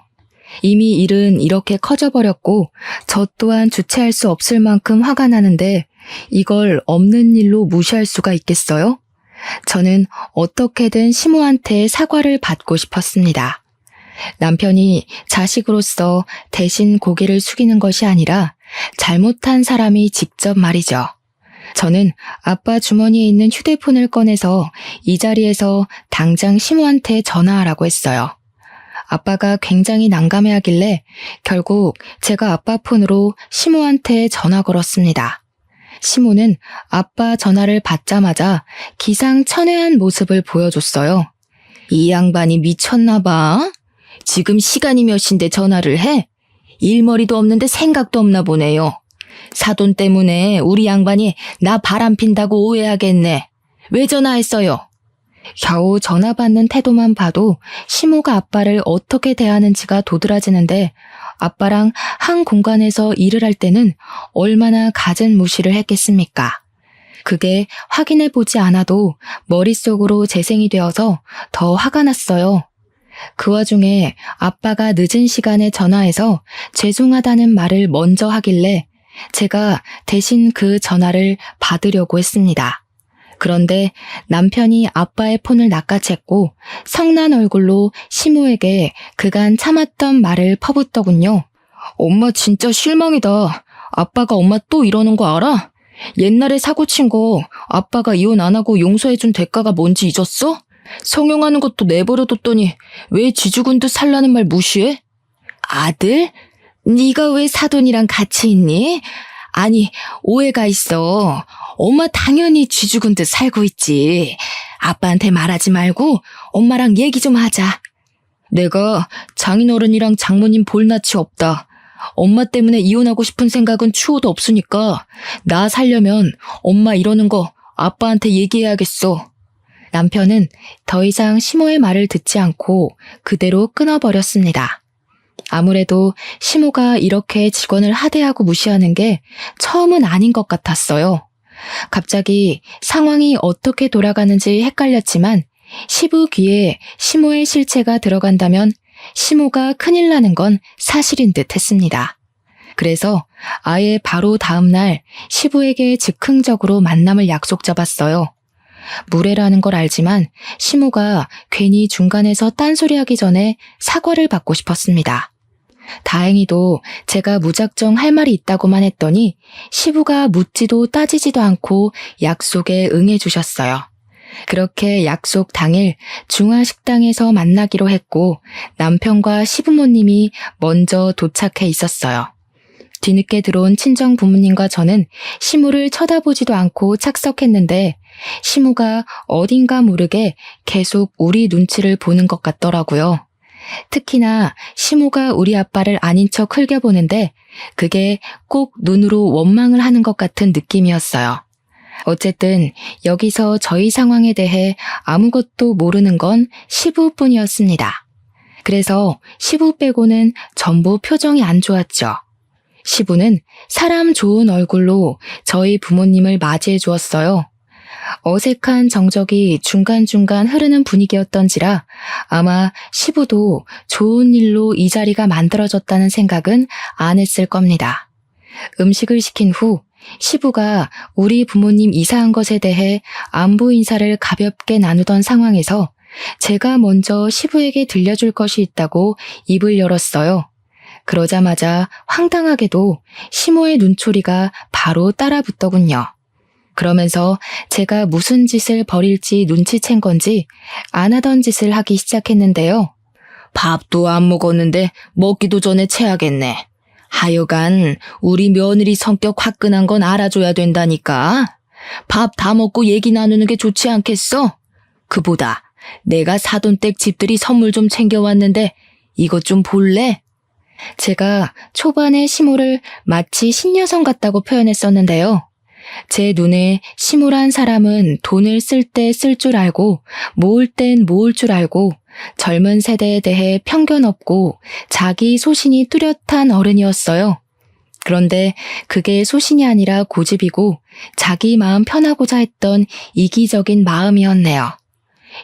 이미 일은 이렇게 커져버렸고 저 또한 주체할 수 없을 만큼 화가 나는데 이걸 없는 일로 무시할 수가 있겠어요? 저는 어떻게든 시모한테 사과를 받고 싶었습니다. 남편이 자식으로서 대신 고개를 숙이는 것이 아니라 잘못한 사람이 직접 말이죠. 저는 아빠 주머니에 있는 휴대폰을 꺼내서 이 자리에서 당장 시모한테 전화하라고 했어요. 아빠가 굉장히 난감해하길래 결국 제가 아빠 폰으로 시모한테 전화 걸었습니다. 시모는 아빠 전화를 받자마자 기상천외한 모습을 보여줬어요. 이 양반이 미쳤나 봐. 지금 시간이 몇 시인데 전화를 해? 일머리도 없는데 생각도 없나 보네요. 사돈 때문에 우리 양반이 나 바람핀다고 오해하겠네. 왜 전화했어요? 겨우 전화 받는 태도만 봐도 시모가 아빠를 어떻게 대하는지가 도드라지는데 아빠랑 한 공간에서 일을 할 때는 얼마나 갖은 무시를 했겠습니까? 그게 확인해보지 않아도 머릿속으로 재생이 되어서 더 화가 났어요. 그 와중에 아빠가 늦은 시간에 전화해서 죄송하다는 말을 먼저 하길래 제가 대신 그 전화를 받으려고 했습니다. 그런데 남편이 아빠의 폰을 낚아챘고 성난 얼굴로 시모에게 그간 참았던 말을 퍼붓더군요. 엄마 진짜 실망이다. 아빠가 엄마 또 이러는 거 알아? 옛날에 사고 친 거 아빠가 이혼 안 하고 용서해준 대가가 뭔지 잊었어? 성형하는 것도 내버려뒀더니 왜 쥐죽은 듯 살라는 말 무시해? 아들? 네가 왜 사돈이랑 같이 있니? 아니, 오해가 있어. 엄마 당연히 쥐죽은 듯 살고 있지. 아빠한테 말하지 말고 엄마랑 얘기 좀 하자. 내가 장인어른이랑 장모님 볼낯이 없다. 엄마 때문에 이혼하고 싶은 생각은 추호도 없으니까 나 살려면 엄마 이러는 거 아빠한테 얘기해야겠어. 남편은 더 이상 시모의 말을 듣지 않고 그대로 끊어버렸습니다. 아무래도 시모가 이렇게 직원을 하대하고 무시하는 게 처음은 아닌 것 같았어요. 갑자기 상황이 어떻게 돌아가는지 헷갈렸지만 시부 귀에 시모의 실체가 들어간다면 시모가 큰일 나는 건 사실인 듯 했습니다. 그래서 아예 바로 다음날 시부에게 즉흥적으로 만남을 약속 잡았어요. 무례라는 걸 알지만 시모가 괜히 중간에서 딴소리하기 전에 사과를 받고 싶었습니다. 다행히도 제가 무작정 할 말이 있다고만 했더니 시부가 묻지도 따지지도 않고 약속에 응해주셨어요. 그렇게 약속 당일 중화식당에서 만나기로 했고 남편과 시부모님이 먼저 도착해 있었어요. 뒤늦게 들어온 친정 부모님과 저는 시무를 쳐다보지도 않고 착석했는데 시무가 어딘가 모르게 계속 우리 눈치를 보는 것 같더라고요. 특히나 시무가 우리 아빠를 아닌 척 흘겨보는데 그게 꼭 눈으로 원망을 하는 것 같은 느낌이었어요. 어쨌든 여기서 저희 상황에 대해 아무것도 모르는 건 시부뿐이었습니다. 그래서 시부 빼고는 전부 표정이 안 좋았죠. 시부는 사람 좋은 얼굴로 저희 부모님을 맞이해 주었어요. 어색한 정적이 중간중간 흐르는 분위기였던지라 아마 시부도 좋은 일로 이 자리가 만들어졌다는 생각은 안 했을 겁니다. 음식을 시킨 후 시부가 우리 부모님 이사한 것에 대해 안부 인사를 가볍게 나누던 상황에서 제가 먼저 시부에게 들려줄 것이 있다고 입을 열었어요. 그러자마자 황당하게도 시모의 눈초리가 바로 따라붙더군요. 그러면서 제가 무슨 짓을 벌일지 눈치챈 건지 안 하던 짓을 하기 시작했는데요. 밥도 안 먹었는데 먹기도 전에 체하겠네. 하여간 우리 며느리 성격 화끈한 건 알아줘야 된다니까. 밥 다 먹고 얘기 나누는 게 좋지 않겠어? 그보다 내가 사돈 댁 집들이 선물 좀 챙겨왔는데 이것 좀 볼래? 제가 초반에 시모를 마치 신여성 같다고 표현했었는데요. 제 눈에 시모란 사람은 돈을 쓸 때 쓸 줄 알고 모을 땐 모을 줄 알고 젊은 세대에 대해 편견 없고 자기 소신이 뚜렷한 어른이었어요. 그런데 그게 소신이 아니라 고집이고 자기 마음 편하고자 했던 이기적인 마음이었네요.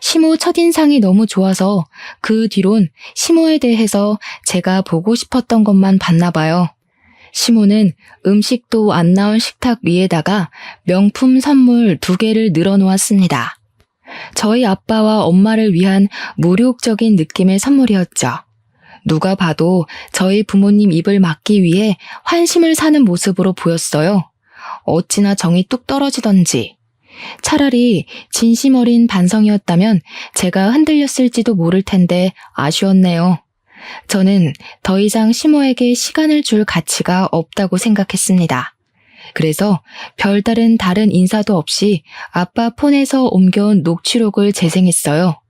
시모 첫인상이 너무 좋아서 그 뒤론 시모에 대해서 제가 보고 싶었던 것만 봤나 봐요. 시모는 음식도 안 나온 식탁 위에다가 명품 선물 2개를 늘어놓았습니다. 저희 아빠와 엄마를 위한 모욕적인 느낌의 선물이었죠. 누가 봐도 저희 부모님 입을 막기 위해 환심을 사는 모습으로 보였어요. 어찌나 정이 뚝 떨어지던지. 차라리 진심 어린 반성이었다면 제가 흔들렸을지도 모를 텐데 아쉬웠네요. 저는 더 이상 시모에게 시간을 줄 가치가 없다고 생각했습니다. 그래서 별다른 다른 인사도 없이 아빠 폰에서 옮겨온 녹취록을 재생했어요.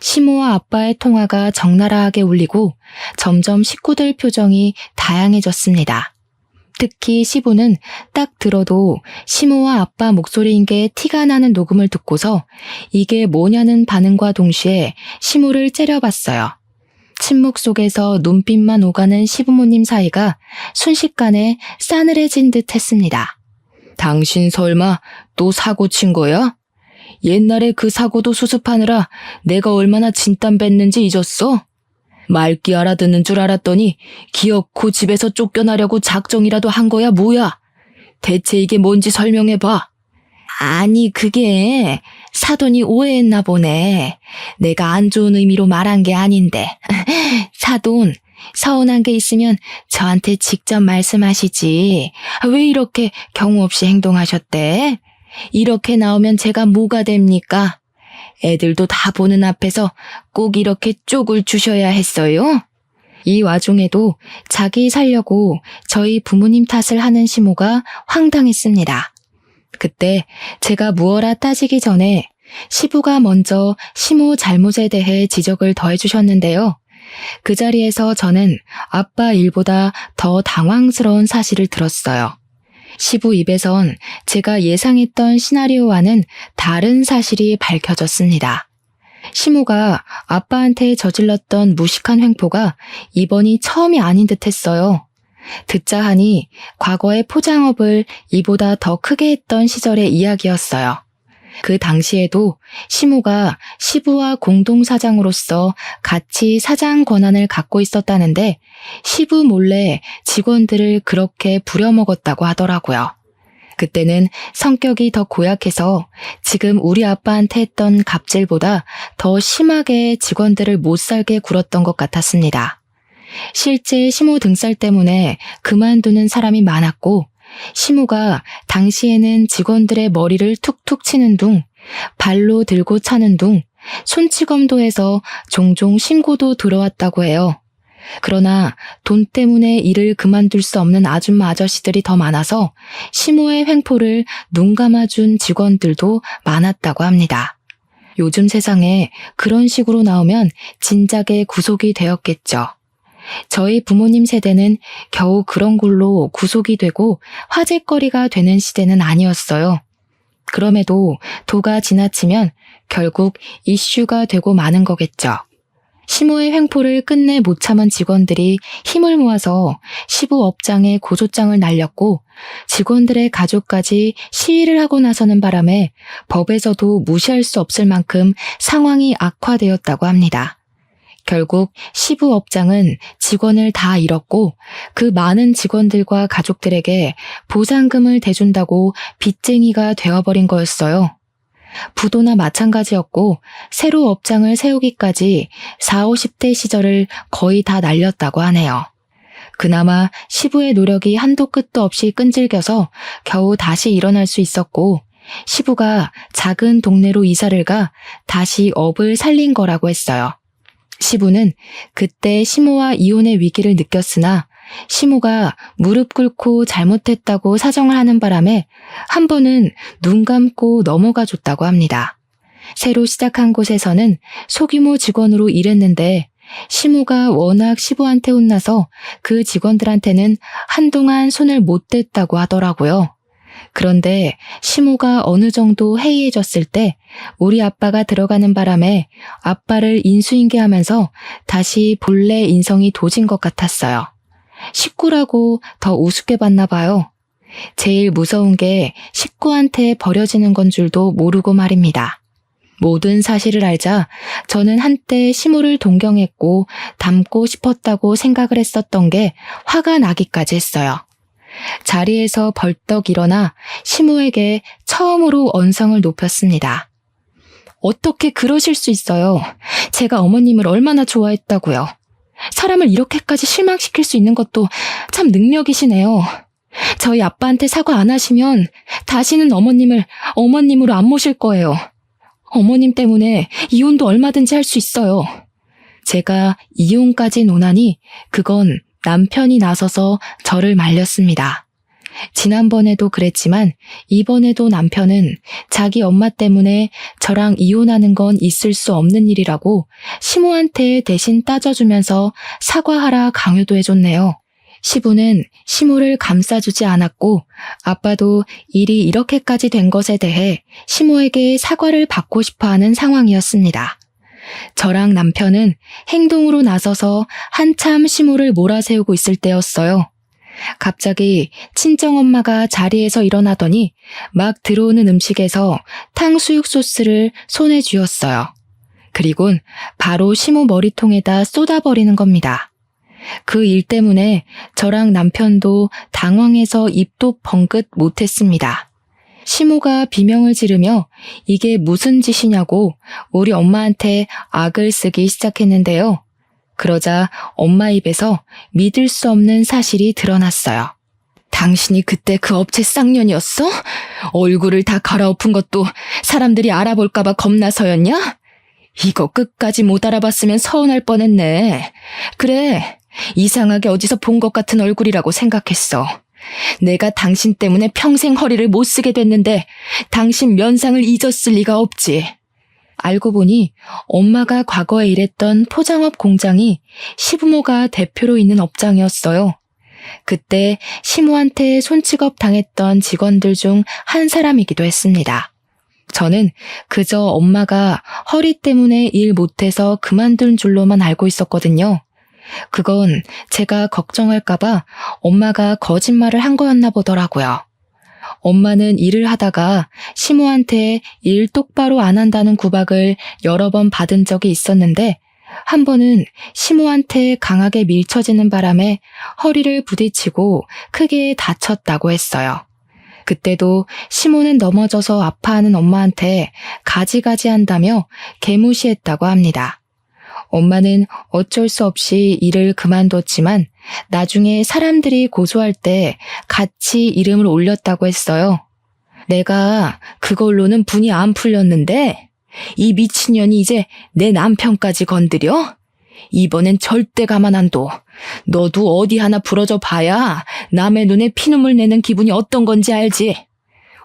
시모와 아빠의 통화가 적나라하게 울리고 점점 식구들 표정이 다양해졌습니다. 특히 시부는 딱 들어도 시모와 아빠 목소리인 게 티가 나는 녹음을 듣고서 이게 뭐냐는 반응과 동시에 시모를 째려봤어요. 침묵 속에서 눈빛만 오가는 시부모님 사이가 순식간에 싸늘해진 듯 했습니다. 당신 설마 또 사고 친 거야? 옛날에 그 사고도 수습하느라 내가 얼마나 진땀 뺐는지 잊었어? 맑게 알아듣는 줄 알았더니 기어코 집에서 쫓겨나려고 작정이라도 한 거야 뭐야? 대체 이게 뭔지 설명해봐. 아니 그게 사돈이 오해했나 보네. 내가 안 좋은 의미로 말한 게 아닌데. 사돈, 서운한 게 있으면 저한테 직접 말씀하시지. 왜 이렇게 경우 없이 행동하셨대? 이렇게 나오면 제가 뭐가 됩니까? 애들도 다 보는 앞에서 꼭 이렇게 쪽을 주셔야 했어요? 이 와중에도 자기 살려고 저희 부모님 탓을 하는 시모가 황당했습니다. 그때 제가 무어라 따지기 전에 시부가 먼저 시모 잘못에 대해 지적을 더해주셨는데요. 그 자리에서 저는 아빠 일보다 더 당황스러운 사실을 들었어요. 시부 입에선 제가 예상했던 시나리오와는 다른 사실이 밝혀졌습니다. 시모가 아빠한테 저질렀던 무식한 횡포가 이번이 처음이 아닌 듯 했어요. 듣자 하니 과거의 포장업을 이보다 더 크게 했던 시절의 이야기였어요. 그 당시에도 시모가 시부와 공동사장으로서 같이 사장 권한을 갖고 있었다는데 시부 몰래 직원들을 그렇게 부려먹었다고 하더라고요. 그때는 성격이 더 고약해서 지금 우리 아빠한테 했던 갑질보다 더 심하게 직원들을 못살게 굴었던 것 같았습니다. 실제 시모 등살 때문에 그만두는 사람이 많았고 시모가 당시에는 직원들의 머리를 툭툭 치는 둥, 발로 들고 차는 둥, 손찌검도 해서 종종 신고도 들어왔다고 해요. 그러나 돈 때문에 일을 그만둘 수 없는 아줌마 아저씨들이 더 많아서 시모의 횡포를 눈 감아준 직원들도 많았다고 합니다. 요즘 세상에 그런 식으로 나오면 진작에 구속이 되었겠죠. 저희 부모님 세대는 겨우 그런 걸로 구속이 되고 화제거리가 되는 시대는 아니었어요. 그럼에도 도가 지나치면 결국 이슈가 되고 마는 거겠죠. 시모의 횡포를 끝내 못 참은 직원들이 힘을 모아서 시부 업장에 고소장을 날렸고 직원들의 가족까지 시위를 하고 나서는 바람에 법에서도 무시할 수 없을 만큼 상황이 악화되었다고 합니다. 결국 시부 업장은 직원을 다 잃었고 그 많은 직원들과 가족들에게 보상금을 대준다고 빚쟁이가 되어버린 거였어요. 부도나 마찬가지였고 새로 업장을 세우기까지 40, 50대 시절을 거의 다 날렸다고 하네요. 그나마 시부의 노력이 한도 끝도 없이 끈질겨서 겨우 다시 일어날 수 있었고 시부가 작은 동네로 이사를 가 다시 업을 살린 거라고 했어요. 시부는 그때 시모와 이혼의 위기를 느꼈으나 시모가 무릎 꿇고 잘못했다고 사정을 하는 바람에 한 번은 눈 감고 넘어가 줬다고 합니다. 새로 시작한 곳에서는 소규모 직원으로 일했는데 시모가 워낙 시부한테 혼나서 그 직원들한테는 한동안 손을 못 댔다고 하더라고요. 그런데 시모가 어느 정도 해이해졌을 때 우리 아빠가 들어가는 바람에 아빠를 인수인계하면서 다시 본래 인성이 도진 것 같았어요. 식구라고 더 우습게 봤나 봐요. 제일 무서운 게 식구한테 버려지는 건 줄도 모르고 말입니다. 모든 사실을 알자 저는 한때 시모를 동경했고 닮고 싶었다고 생각을 했었던 게 화가 나기까지 했어요. 자리에서 벌떡 일어나 시모에게 처음으로 언성을 높였습니다. 어떻게 그러실 수 있어요? 제가 어머님을 얼마나 좋아했다고요. 사람을 이렇게까지 실망시킬 수 있는 것도 참 능력이시네요. 저희 아빠한테 사과 안 하시면 다시는 어머님을 어머님으로 안 모실 거예요. 어머님 때문에 이혼도 얼마든지 할 수 있어요. 제가 이혼까지 논하니 그건 남편이 나서서 저를 말렸습니다. 지난번에도 그랬지만 이번에도 남편은 자기 엄마 때문에 저랑 이혼하는 건 있을 수 없는 일이라고 시모한테 대신 따져주면서 사과하라 강요도 해줬네요. 시부는 시모를 감싸주지 않았고 아빠도 일이 이렇게까지 된 것에 대해 시모에게 사과를 받고 싶어하는 상황이었습니다. 저랑 남편은 행동으로 나서서 한참 시모를 몰아세우고 있을 때였어요. 갑자기 친정엄마가 자리에서 일어나더니 막 들어오는 음식에서 탕수육 소스를 손에 쥐었어요. 그리곤 바로 시모 머리통에다 쏟아버리는 겁니다. 그 일 때문에 저랑 남편도 당황해서 입도 벙긋 못했습니다. 시모가 비명을 지르며 이게 무슨 짓이냐고 우리 엄마한테 악을 쓰기 시작했는데요. 그러자 엄마 입에서 믿을 수 없는 사실이 드러났어요. 당신이 그때 그 업체 쌍년이었어? 얼굴을 다 갈아엎은 것도 사람들이 알아볼까봐 겁나서였냐? 이거 끝까지 못 알아봤으면 서운할 뻔했네. 그래, 이상하게 어디서 본 것 같은 얼굴이라고 생각했어. 내가 당신 때문에 평생 허리를 못 쓰게 됐는데 당신 면상을 잊었을 리가 없지. 알고 보니 엄마가 과거에 일했던 포장업 공장이 시부모가 대표로 있는 업장이었어요. 그때 시모한테 손찌검 당했던 직원들 중 한 사람이기도 했습니다. 저는 그저 엄마가 허리 때문에 일 못해서 그만둔 줄로만 알고 있었거든요. 그건 제가 걱정할까봐 엄마가 거짓말을 한 거였나 보더라고요. 엄마는 일을 하다가 시모한테 일 똑바로 안 한다는 구박을 여러 번 받은 적이 있었는데 한 번은 시모한테 강하게 밀쳐지는 바람에 허리를 부딪히고 크게 다쳤다고 했어요. 그때도 시모는 넘어져서 아파하는 엄마한테 가지가지 한다며 개무시했다고 합니다. 엄마는 어쩔 수 없이 일을 그만뒀지만 나중에 사람들이 고소할 때 같이 이름을 올렸다고 했어요. 내가 그걸로는 분이 안 풀렸는데 이 미친년이 이제 내 남편까지 건드려? 이번엔 절대 가만 안 둬. 너도 어디 하나 부러져 봐야 남의 눈에 피눈물 내는 기분이 어떤 건지 알지?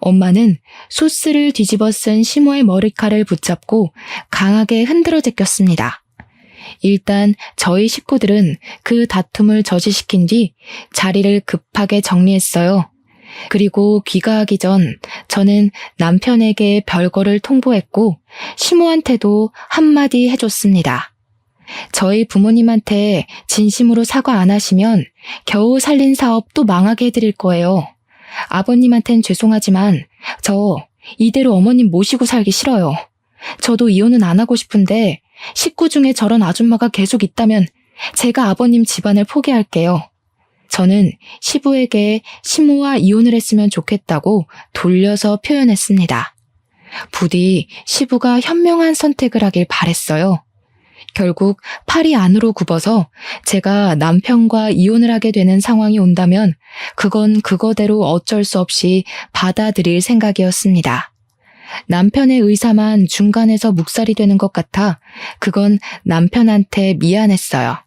엄마는 소스를 뒤집어 쓴 시모의 머리칼을 붙잡고 강하게 흔들어 제꼈습니다. 일단 저희 식구들은 그 다툼을 저지시킨 뒤 자리를 급하게 정리했어요. 그리고 귀가하기 전 저는 남편에게 별거를 통보했고 시모한테도 한마디 해줬습니다. 저희 부모님한테 진심으로 사과 안 하시면 겨우 살린 사업 또 망하게 해드릴 거예요. 아버님한텐 죄송하지만 저 이대로 어머님 모시고 살기 싫어요. 저도 이혼은 안 하고 싶은데 식구 중에 저런 아줌마가 계속 있다면 제가 아버님 집안을 포기할게요. 저는 시부에게 시모와 이혼을 했으면 좋겠다고 돌려서 표현했습니다. 부디 시부가 현명한 선택을 하길 바랬어요. 결국 팔이 안으로 굽어서 제가 남편과 이혼을 하게 되는 상황이 온다면 그건 그거대로 어쩔 수 없이 받아들일 생각이었습니다. 남편의 의사만 중간에서 묵살이 되는 것 같아 그건 남편한테 미안했어요.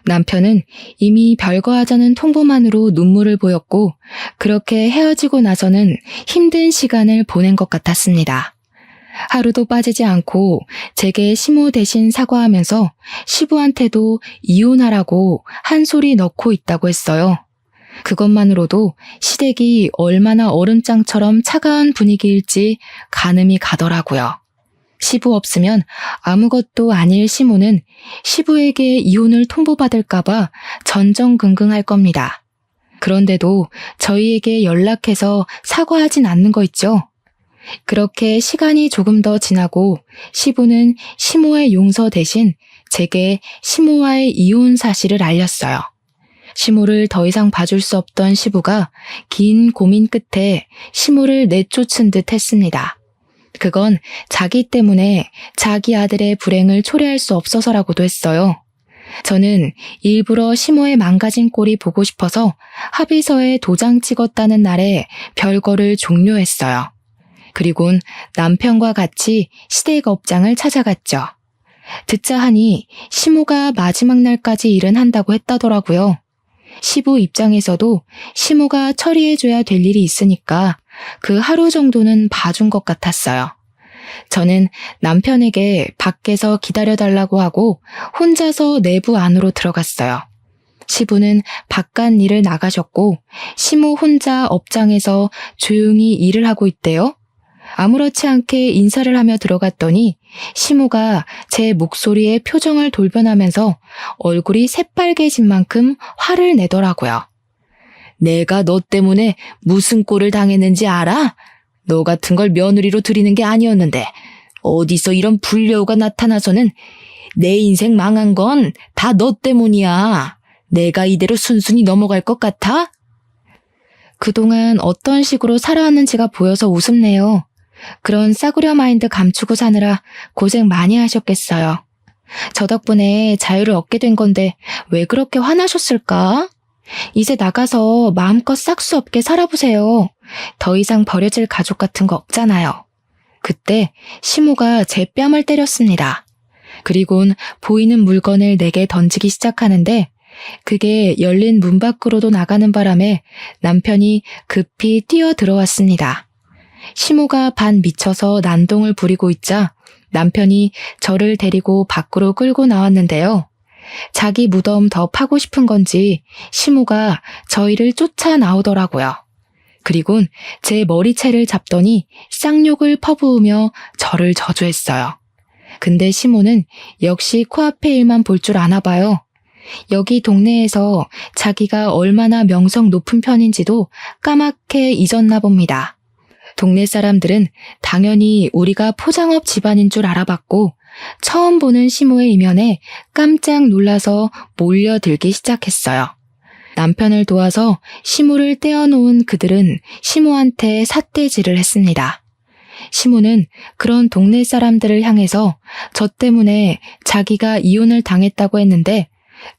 남편은 이미 별거 하자는 통보만으로 눈물을 보였고 그렇게 헤어지고 나서는 힘든 시간을 보낸 것 같았습니다. 하루도 빠지지 않고 제게 시모 대신 사과하면서 시부한테도 이혼하라고 한 소리 넣고 있다고 했어요. 그것만으로도 시댁이 얼마나 얼음장처럼 차가운 분위기일지 가늠이 가더라고요. 시부 없으면 아무것도 아닐 시모는 시부에게 이혼을 통보받을까봐 전전긍긍할 겁니다. 그런데도 저희에게 연락해서 사과하진 않는 거 있죠? 그렇게 시간이 조금 더 지나고 시부는 시모의 용서 대신 제게 시모와의 이혼 사실을 알렸어요. 시모를 더 이상 봐줄 수 없던 시부가 긴 고민 끝에 시모를 내쫓은 듯 했습니다. 그건 자기 때문에 자기 아들의 불행을 초래할 수 없어서라고도 했어요. 저는 일부러 시모의 망가진 꼴이 보고 싶어서 합의서에 도장 찍었다는 날에 별거를 종료했어요. 그리곤 남편과 같이 시댁 업장을 찾아갔죠. 듣자 하니 시모가 마지막 날까지 일은 한다고 했다더라고요. 시부 입장에서도 시모가 처리해줘야 될 일이 있으니까 그 하루 정도는 봐준 것 같았어요. 저는 남편에게 밖에서 기다려달라고 하고 혼자서 내부 안으로 들어갔어요. 시부는 바깥 일을 나가셨고 시모 혼자 업장에서 조용히 일을 하고 있대요. 아무렇지 않게 인사를 하며 들어갔더니 시모가 제 목소리에 표정을 돌변하면서 얼굴이 새빨개진 만큼 화를 내더라고요. 내가 너 때문에 무슨 꼴을 당했는지 알아? 너 같은 걸 며느리로 들이는 게 아니었는데 어디서 이런 불려우가 나타나서는 내 인생 망한 건 다 너 때문이야. 내가 이대로 순순히 넘어갈 것 같아? 그동안 어떤 식으로 살아왔는지가 보여서 우습네요. 그런 싸구려 마인드 감추고 사느라 고생 많이 하셨겠어요. 저 덕분에 자유를 얻게 된 건데 왜 그렇게 화나셨을까? 이제 나가서 마음껏 싹수 없게 살아보세요. 더 이상 버려질 가족 같은 거 없잖아요. 그때 시모가 제 뺨을 때렸습니다. 그리곤 보이는 물건을 내게 던지기 시작하는데 그게 열린 문 밖으로도 나가는 바람에 남편이 급히 뛰어 들어왔습니다. 시모가 반 미쳐서 난동을 부리고 있자 남편이 저를 데리고 밖으로 끌고 나왔는데요. 자기 무덤 더 파고 싶은 건지 시모가 저희를 쫓아 나오더라고요. 그리곤 제 머리채를 잡더니 쌍욕을 퍼부으며 저를 저주했어요. 근데 시모는 역시 코앞의 일만 볼 줄 아나 봐요. 여기 동네에서 자기가 얼마나 명성 높은 편인지도 까맣게 잊었나 봅니다. 동네 사람들은 당연히 우리가 포장업 집안인 줄 알아봤고 처음 보는 시모의 이면에 깜짝 놀라서 몰려들기 시작했어요. 남편을 도와서 시모를 떼어놓은 그들은 시모한테 삿대질을 했습니다. 시모는 그런 동네 사람들을 향해서 저 때문에 자기가 이혼을 당했다고 했는데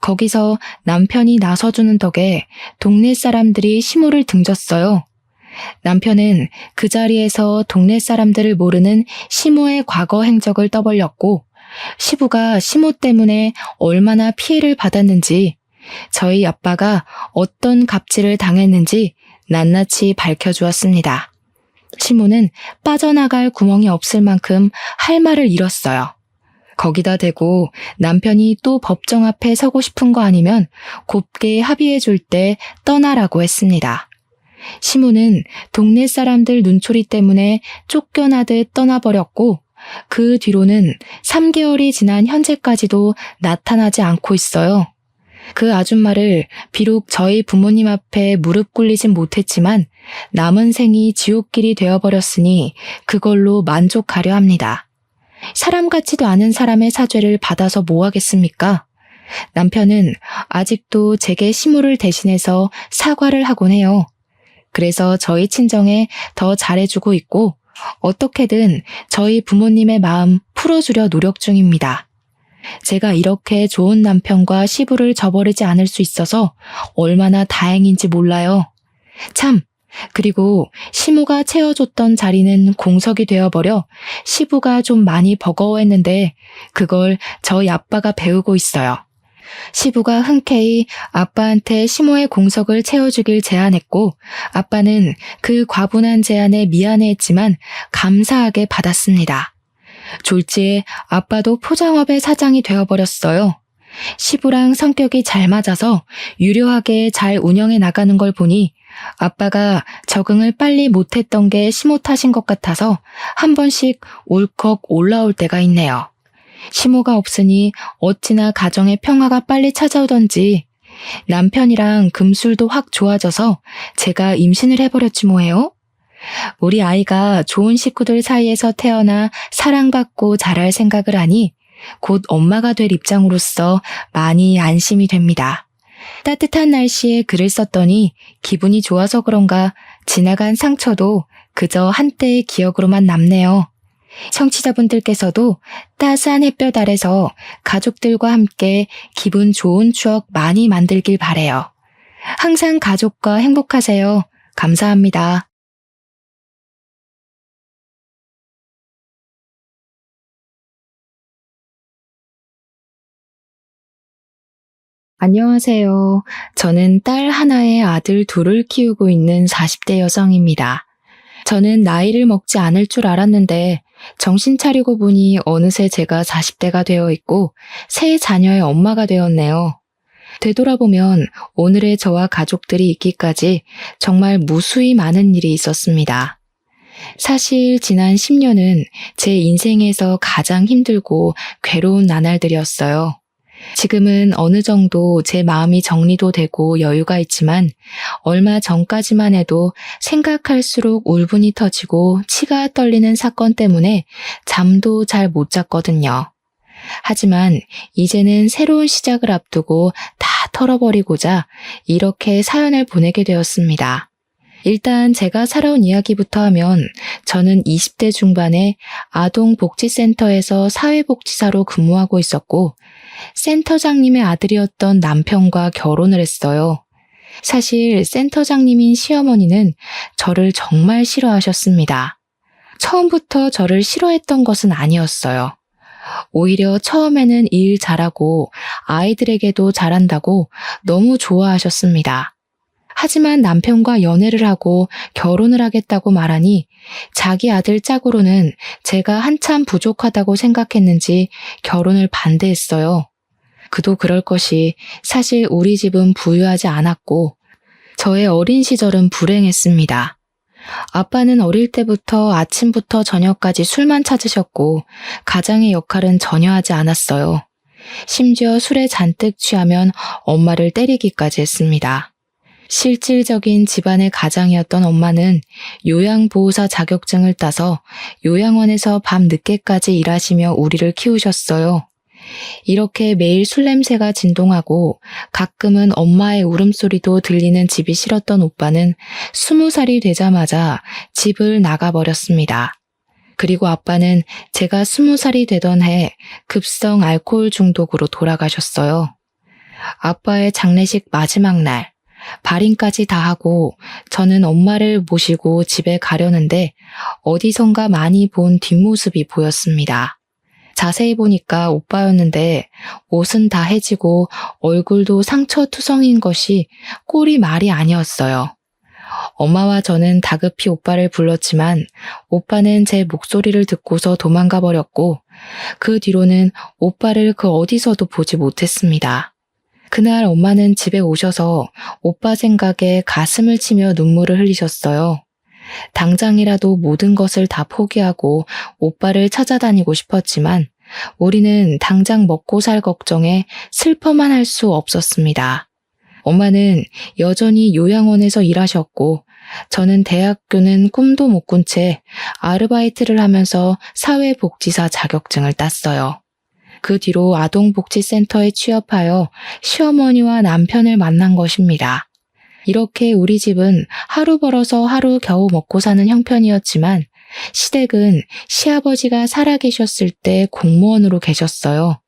거기서 남편이 나서주는 덕에 동네 사람들이 시모를 등졌어요. 남편은 그 자리에서 동네 사람들을 모르는 시모의 과거 행적을 떠벌렸고 시부가 시모 때문에 얼마나 피해를 받았는지 저희 아빠가 어떤 갑질을 당했는지 낱낱이 밝혀주었습니다. 시모는 빠져나갈 구멍이 없을 만큼 할 말을 잃었어요. 거기다 대고 남편이 또 법정 앞에 서고 싶은 거 아니면 곱게 합의해 줄 때 떠나라고 했습니다. 시모는 동네 사람들 눈초리 때문에 쫓겨나듯 떠나버렸고 그 뒤로는 3개월이 지난 현재까지도 나타나지 않고 있어요. 그 아줌마를 비록 저희 부모님 앞에 무릎 꿇리진 못했지만 남은 생이 지옥길이 되어버렸으니 그걸로 만족하려 합니다. 사람 같지도 않은 사람의 사죄를 받아서 뭐 하겠습니까? 남편은 아직도 제게 시모를 대신해서 사과를 하곤 해요. 그래서 저희 친정에 더 잘해주고 있고 어떻게든 저희 부모님의 마음 풀어주려 노력 중입니다. 제가 이렇게 좋은 남편과 시부를 저버리지 않을 수 있어서 얼마나 다행인지 몰라요. 참, 그리고 시모가 채워줬던 자리는 공석이 되어버려 시부가 좀 많이 버거워했는데 그걸 저희 아빠가 배우고 있어요. 시부가 흔쾌히 아빠한테 시모의 공석을 채워주길 제안했고 아빠는 그 과분한 제안에 미안해했지만 감사하게 받았습니다. 졸지에 아빠도 포장업의 사장이 되어버렸어요. 시부랑 성격이 잘 맞아서 유려하게 잘 운영해 나가는 걸 보니 아빠가 적응을 빨리 못했던 게 시모 탓인 것 같아서 한 번씩 울컥 올라올 때가 있네요. 시모가 없으니 어찌나 가정의 평화가 빨리 찾아오던지 남편이랑 금술도 확 좋아져서 제가 임신을 해버렸지 뭐예요? 우리 아이가 좋은 식구들 사이에서 태어나 사랑받고 자랄 생각을 하니 곧 엄마가 될 입장으로서 많이 안심이 됩니다. 따뜻한 날씨에 글을 썼더니 기분이 좋아서 그런가 지나간 상처도 그저 한때의 기억으로만 남네요. 청취자분들께서도 따스한 햇볕 아래서 가족들과 함께 기분 좋은 추억 많이 만들길 바래요. 항상 가족과 행복하세요. 감사합니다. 안녕하세요. 저는 딸 하나에 아들 둘을 키우고 있는 40대 여성입니다. 저는 나이를 먹지 않을 줄 알았는데 정신 차리고 보니 어느새 제가 40대가 되어 있고 세 자녀의 엄마가 되었네요. 되돌아보면 오늘의 저와 가족들이 있기까지 정말 무수히 많은 일이 있었습니다. 사실 지난 10년은 제 인생에서 가장 힘들고 괴로운 나날들이었어요. 지금은 어느 정도 제 마음이 정리도 되고 여유가 있지만 얼마 전까지만 해도 생각할수록 울분이 터지고 치가 떨리는 사건 때문에 잠도 잘 못 잤거든요. 하지만 이제는 새로운 시작을 앞두고 다 털어버리고자 이렇게 사연을 보내게 되었습니다. 일단 제가 살아온 이야기부터 하면 저는 20대 중반에 아동복지센터에서 사회복지사로 근무하고 있었고 센터장님의 아들이었던 남편과 결혼을 했어요. 사실 센터장님인 시어머니는 저를 정말 싫어하셨습니다. 처음부터 저를 싫어했던 것은 아니었어요. 오히려 처음에는 일 잘하고 아이들에게도 잘한다고 너무 좋아하셨습니다. 하지만 남편과 연애를 하고 결혼을 하겠다고 말하니 자기 아들 짝으로는 제가 한참 부족하다고 생각했는지 결혼을 반대했어요. 그도 그럴 것이 사실 우리 집은 부유하지 않았고 저의 어린 시절은 불행했습니다. 아빠는 어릴 때부터 아침부터 저녁까지 술만 찾으셨고 가장의 역할은 전혀 하지 않았어요. 심지어 술에 잔뜩 취하면 엄마를 때리기까지 했습니다. 실질적인 집안의 가장이었던 엄마는 요양보호사 자격증을 따서 요양원에서 밤 늦게까지 일하시며 우리를 키우셨어요. 이렇게 매일 술 냄새가 진동하고 가끔은 엄마의 울음소리도 들리는 집이 싫었던 오빠는 20살이 되자마자 집을 나가버렸습니다. 그리고 아빠는 제가 20살이 되던 해 급성 알코올 중독으로 돌아가셨어요. 아빠의 장례식 마지막 날 발인까지 다 하고 저는 엄마를 모시고 집에 가려는데 어디선가 많이 본 뒷모습이 보였습니다. 자세히 보니까 오빠였는데 옷은 다 해지고 얼굴도 상처투성인 것이 꼴이 말이 아니었어요. 엄마와 저는 다급히 오빠를 불렀지만 오빠는 제 목소리를 듣고서 도망가 버렸고 그 뒤로는 오빠를 그 어디서도 보지 못했습니다. 그날 엄마는 집에 오셔서 오빠 생각에 가슴을 치며 눈물을 흘리셨어요. 당장이라도 모든 것을 다 포기하고 오빠를 찾아다니고 싶었지만 우리는 당장 먹고 살 걱정에 슬퍼만 할 수 없었습니다. 엄마는 여전히 요양원에서 일하셨고 저는 대학교는 꿈도 못 꾼 채 아르바이트를 하면서 사회복지사 자격증을 땄어요. 그 뒤로 아동복지센터에 취업하여 시어머니와 남편을 만난 것입니다. 이렇게 우리 집은 하루 벌어서 하루 겨우 먹고 사는 형편이었지만 시댁은 시아버지가 살아계셨을 때 공무원으로 계셨어요.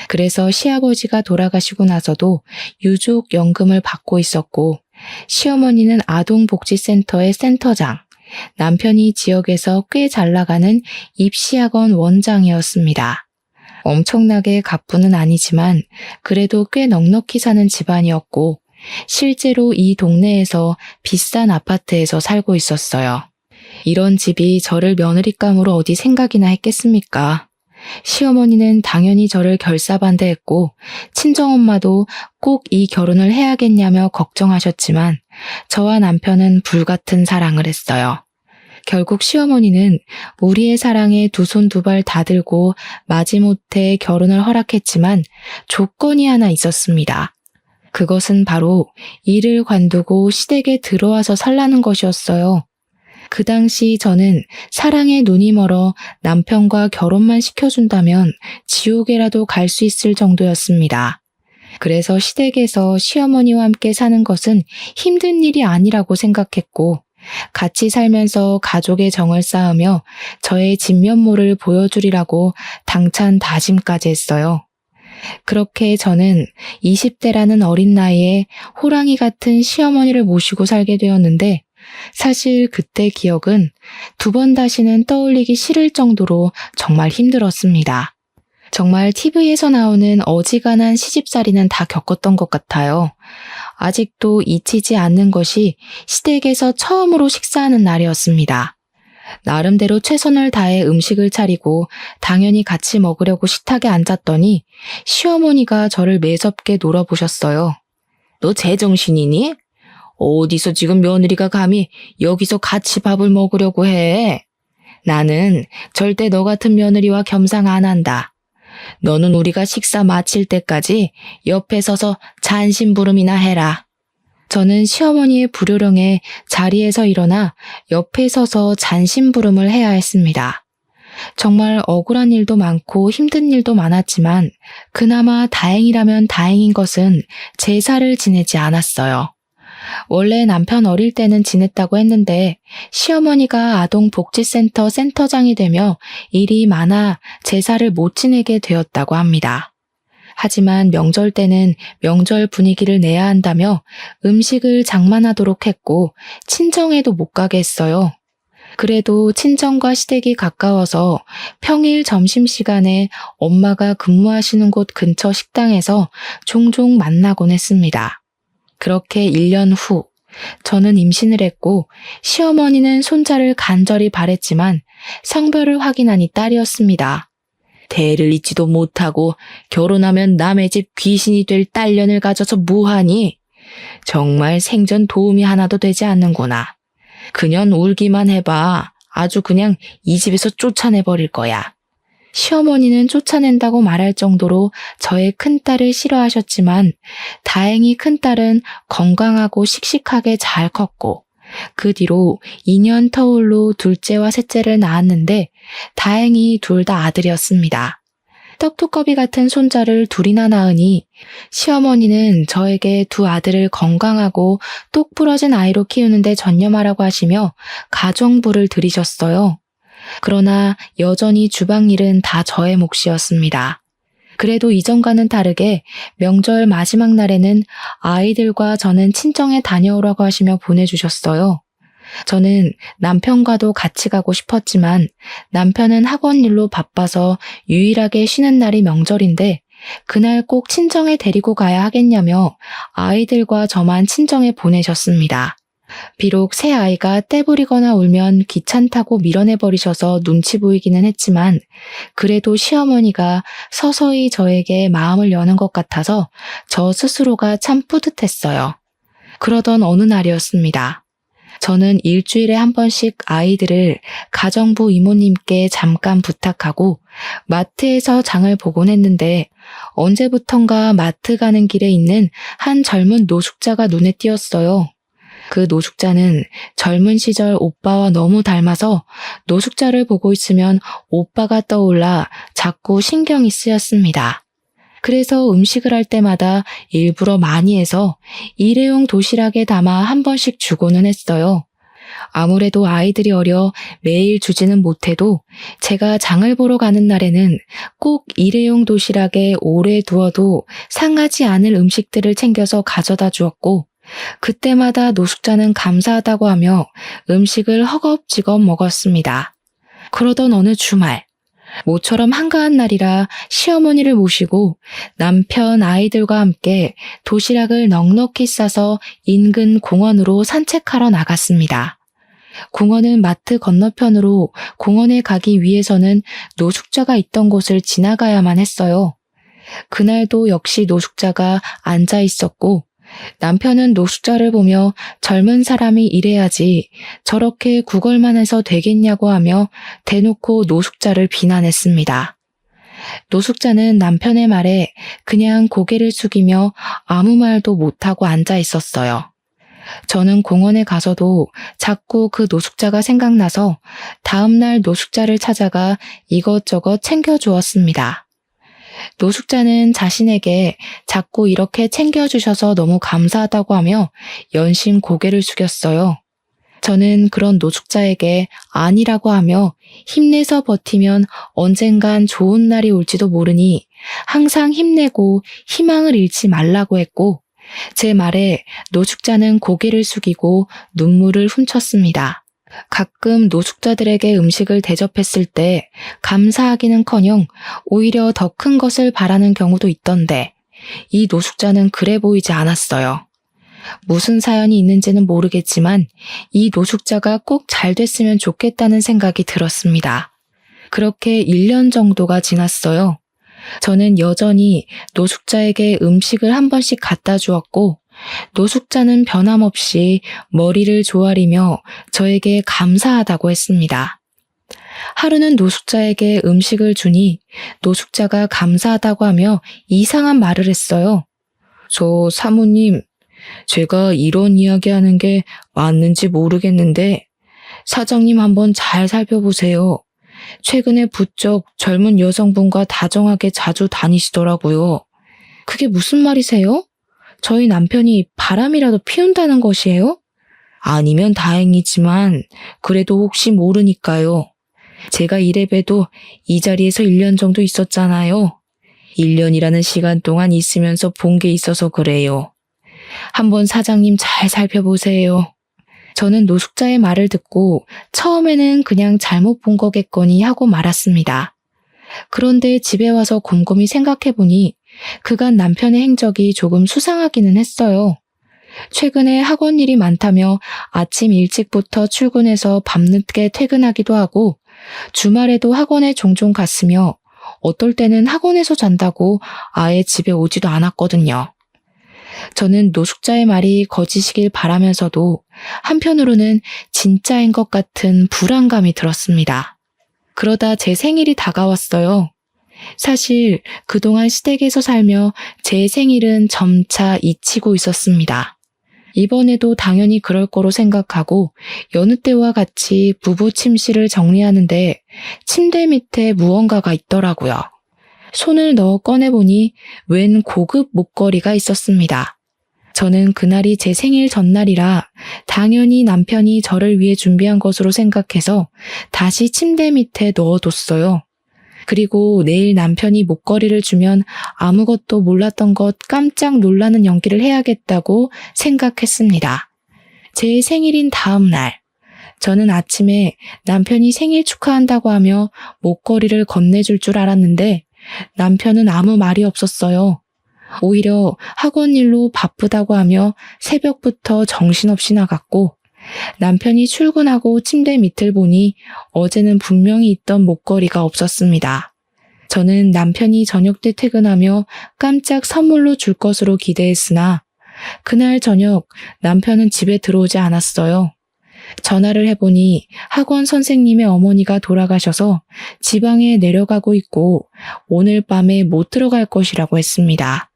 그래서 시아버지가 돌아가시고 나서도 유족연금을 받고 있었고 시어머니는 아동복지센터의 센터장, 남편이 지역에서 꽤 잘 나가는 입시학원 원장이었습니다. 엄청나게 갑부는 아니지만 그래도 꽤 넉넉히 사는 집안이었고 실제로 이 동네에서 비싼 아파트에서 살고 있었어요. 이런 집이 저를 며느리감으로 어디 생각이나 했겠습니까? 시어머니는 당연히 저를 결사반대했고 친정엄마도 꼭 이 결혼을 해야겠냐며 걱정하셨지만 저와 남편은 불같은 사랑을 했어요. 결국 시어머니는 우리의 사랑에 두 손 두 발 다 들고 마지못해 결혼을 허락했지만 조건이 하나 있었습니다. 그것은 바로 일을 관두고 시댁에 들어와서 살라는 것이었어요. 그 당시 저는 사랑에 눈이 멀어 남편과 결혼만 시켜준다면 지옥에라도 갈 수 있을 정도였습니다. 그래서 시댁에서 시어머니와 함께 사는 것은 힘든 일이 아니라고 생각했고 같이 살면서 가족의 정을 쌓으며 저의 진면모를 보여주리라고 당찬 다짐까지 했어요. 그렇게 저는 20대라는 어린 나이에 호랑이 같은 시어머니를 모시고 살게 되었는데 사실 그때 기억은 두 번 다시는 떠올리기 싫을 정도로 정말 힘들었습니다. 정말 TV에서 나오는 어지간한 시집살이는 다 겪었던 것 같아요. 아직도 잊히지 않는 것이 시댁에서 처음으로 식사하는 날이었습니다. 나름대로 최선을 다해 음식을 차리고 당연히 같이 먹으려고 식탁에 앉았더니 시어머니가 저를 매섭게 놀아보셨어요. 너 제정신이니? 어디서 지금 며느리가 감히 여기서 같이 밥을 먹으려고 해? 나는 절대 너 같은 며느리와 겸상 안 한다. 너는 우리가 식사 마칠 때까지 옆에 서서 잔심부름이나 해라. 저는 시어머니의 불효령에 자리에서 일어나 옆에 서서 잔심부름을 해야 했습니다. 정말 억울한 일도 많고 힘든 일도 많았지만 그나마 다행이라면 다행인 것은 제사를 지내지 않았어요. 원래 남편 어릴 때는 지냈다고 했는데 시어머니가 아동복지센터 센터장이 되며 일이 많아 제사를 못 지내게 되었다고 합니다. 하지만 명절 때는 명절 분위기를 내야 한다며 음식을 장만하도록 했고 친정에도 못 가게 했어요. 그래도 친정과 시댁이 가까워서 평일 점심시간에 엄마가 근무하시는 곳 근처 식당에서 종종 만나곤 했습니다. 그렇게 1년 후 저는 임신을 했고 시어머니는 손자를 간절히 바랬지만 성별을 확인하니 딸이었습니다. 대를 잇지도 못하고 결혼하면 남의 집 귀신이 될 딸년을 가져서 뭐하니? 정말 생전 도움이 하나도 되지 않는구나. 그년 울기만 해봐. 아주 그냥 이 집에서 쫓아내버릴 거야. 시어머니는 쫓아낸다고 말할 정도로 저의 큰딸을 싫어하셨지만 다행히 큰딸은 건강하고 씩씩하게 잘 컸고 그 뒤로 2년 터울로 둘째와 셋째를 낳았는데 다행히 둘 다 아들이었습니다. 떡두꺼비 같은 손자를 둘이나 낳으니 시어머니는 저에게 두 아들을 건강하고 똑 부러진 아이로 키우는데 전념하라고 하시며 가정부를 들이셨어요. 그러나 여전히 주방일은 다 저의 몫이었습니다. 그래도 이전과는 다르게 명절 마지막 날에는 아이들과 저는 친정에 다녀오라고 하시며 보내주셨어요. 저는 남편과도 같이 가고 싶었지만 남편은 학원 일로 바빠서 유일하게 쉬는 날이 명절인데 그날 꼭 친정에 데리고 가야 하겠냐며 아이들과 저만 친정에 보내셨습니다. 비록 새 아이가 떼부리거나 울면 귀찮다고 밀어내버리셔서 눈치 보이기는 했지만 그래도 시어머니가 서서히 저에게 마음을 여는 것 같아서 저 스스로가 참 뿌듯했어요. 그러던 어느 날이었습니다. 저는 일주일에 한 번씩 아이들을 가정부 이모님께 잠깐 부탁하고 마트에서 장을 보곤 했는데 언제부턴가 마트 가는 길에 있는 한 젊은 노숙자가 눈에 띄었어요. 그 노숙자는 젊은 시절 오빠와 너무 닮아서 노숙자를 보고 있으면 오빠가 떠올라 자꾸 신경이 쓰였습니다. 그래서 음식을 할 때마다 일부러 많이 해서 일회용 도시락에 담아 한 번씩 주고는 했어요. 아무래도 아이들이 어려 매일 주지는 못해도 제가 장을 보러 가는 날에는 꼭 일회용 도시락에 오래 두어도 상하지 않을 음식들을 챙겨서 가져다 주었고 그때마다 노숙자는 감사하다고 하며 음식을 허겁지겁 먹었습니다. 그러던 어느 주말, 모처럼 한가한 날이라 시어머니를 모시고 남편 아이들과 함께 도시락을 넉넉히 싸서 인근 공원으로 산책하러 나갔습니다. 공원은 마트 건너편으로 공원에 가기 위해서는 노숙자가 있던 곳을 지나가야만 했어요. 그날도 역시 노숙자가 앉아 있었고 남편은 노숙자를 보며 젊은 사람이 이래야지 저렇게 구걸만 해서 되겠냐고 하며 대놓고 노숙자를 비난했습니다. 노숙자는 남편의 말에 그냥 고개를 숙이며 아무 말도 못하고 앉아 있었어요. 저는 공원에 가서도 자꾸 그 노숙자가 생각나서 다음날 노숙자를 찾아가 이것저것 챙겨주었습니다. 노숙자는 자신에게 자꾸 이렇게 챙겨주셔서 너무 감사하다고 하며 연신 고개를 숙였어요. 저는 그런 노숙자에게 아니라고 하며 힘내서 버티면 언젠간 좋은 날이 올지도 모르니 항상 힘내고 희망을 잃지 말라고 했고 제 말에 노숙자는 고개를 숙이고 눈물을 훔쳤습니다. 가끔 노숙자들에게 음식을 대접했을 때 감사하기는커녕 오히려 더 큰 것을 바라는 경우도 있던데 이 노숙자는 그래 보이지 않았어요. 무슨 사연이 있는지는 모르겠지만 이 노숙자가 꼭 잘 됐으면 좋겠다는 생각이 들었습니다. 그렇게 1년 정도가 지났어요. 저는 여전히 노숙자에게 음식을 한 번씩 갖다 주었고 노숙자는 변함없이 머리를 조아리며 저에게 감사하다고 했습니다. 하루는 노숙자에게 음식을 주니 노숙자가 감사하다고 하며 이상한 말을 했어요. 저 사모님, 제가 이런 이야기 하는 게 맞는지 모르겠는데 사장님 한번 잘 살펴보세요. 최근에 부쩍 젊은 여성분과 다정하게 자주 다니시더라고요. 그게 무슨 말이세요? 저희 남편이 바람이라도 피운다는 것이에요? 아니면 다행이지만 그래도 혹시 모르니까요. 제가 이래봬도 이 자리에서 1년 정도 있었잖아요. 1년이라는 시간 동안 있으면서 본 게 있어서 그래요. 한번 사장님 잘 살펴보세요. 저는 노숙자의 말을 듣고 처음에는 그냥 잘못 본 거겠거니 하고 말았습니다. 그런데 집에 와서 곰곰이 생각해보니 그간 남편의 행적이 조금 수상하기는 했어요. 최근에 학원 일이 많다며 아침 일찍부터 출근해서 밤늦게 퇴근하기도 하고 주말에도 학원에 종종 갔으며 어떨 때는 학원에서 잔다고 아예 집에 오지도 않았거든요. 저는 노숙자의 말이 거짓이길 바라면서도 한편으로는 진짜인 것 같은 불안감이 들었습니다. 그러다 제 생일이 다가왔어요. 사실 그동안 시댁에서 살며 제 생일은 점차 잊히고 있었습니다. 이번에도 당연히 그럴 거로 생각하고 여느 때와 같이 부부 침실을 정리하는데 침대 밑에 무언가가 있더라고요. 손을 넣어 꺼내보니 웬 고급 목걸이가 있었습니다. 저는 그날이 제 생일 전날이라 당연히 남편이 저를 위해 준비한 것으로 생각해서 다시 침대 밑에 넣어뒀어요. 그리고 내일 남편이 목걸이를 주면 아무것도 몰랐던 것 깜짝 놀라는 연기를 해야겠다고 생각했습니다. 제 생일인 다음 날, 저는 아침에 남편이 생일 축하한다고 하며 목걸이를 건네줄 줄 알았는데 남편은 아무 말이 없었어요. 오히려 학원 일로 바쁘다고 하며 새벽부터 정신없이 나갔고 남편이 출근하고 침대 밑을 보니 어제는 분명히 있던 목걸이가 없었습니다. 저는 남편이 저녁 때 퇴근하며 깜짝 선물로 줄 것으로 기대했으나 그날 저녁 남편은 집에 들어오지 않았어요. 전화를 해보니 학원 선생님의 어머니가 돌아가셔서 지방에 내려가고 있고 오늘 밤에 못 들어갈 것이라고 했습니다.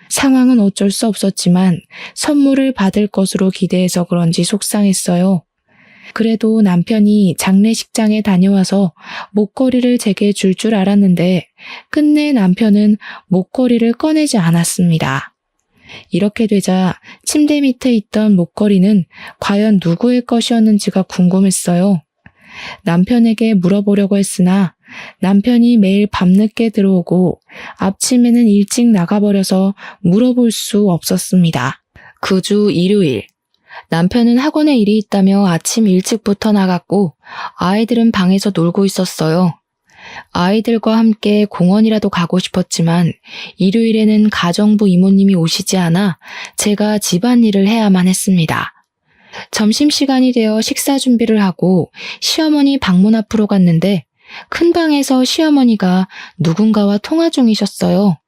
상황은 어쩔 수 없었지만 선물을 받을 것으로 기대해서 그런지 속상했어요. 그래도 남편이 장례식장에 다녀와서 목걸이를 제게 줄 줄 알았는데 끝내 남편은 목걸이를 꺼내지 않았습니다. 이렇게 되자 침대 밑에 있던 목걸이는 과연 누구의 것이었는지가 궁금했어요. 남편에게 물어보려고 했으나 남편이 매일 밤늦게 들어오고 아침에는 일찍 나가버려서 물어볼 수 없었습니다. 그 주 일요일, 남편은 학원에 일이 있다며 아침 일찍부터 나갔고 아이들은 방에서 놀고 있었어요. 아이들과 함께 공원이라도 가고 싶었지만 일요일에는 가정부 이모님이 오시지 않아 제가 집안일을 해야만 했습니다. 점심시간이 되어 식사 준비를 하고 시어머니 방문 앞으로 갔는데 큰 방에서 시어머니가 누군가와 통화 중이셨어요.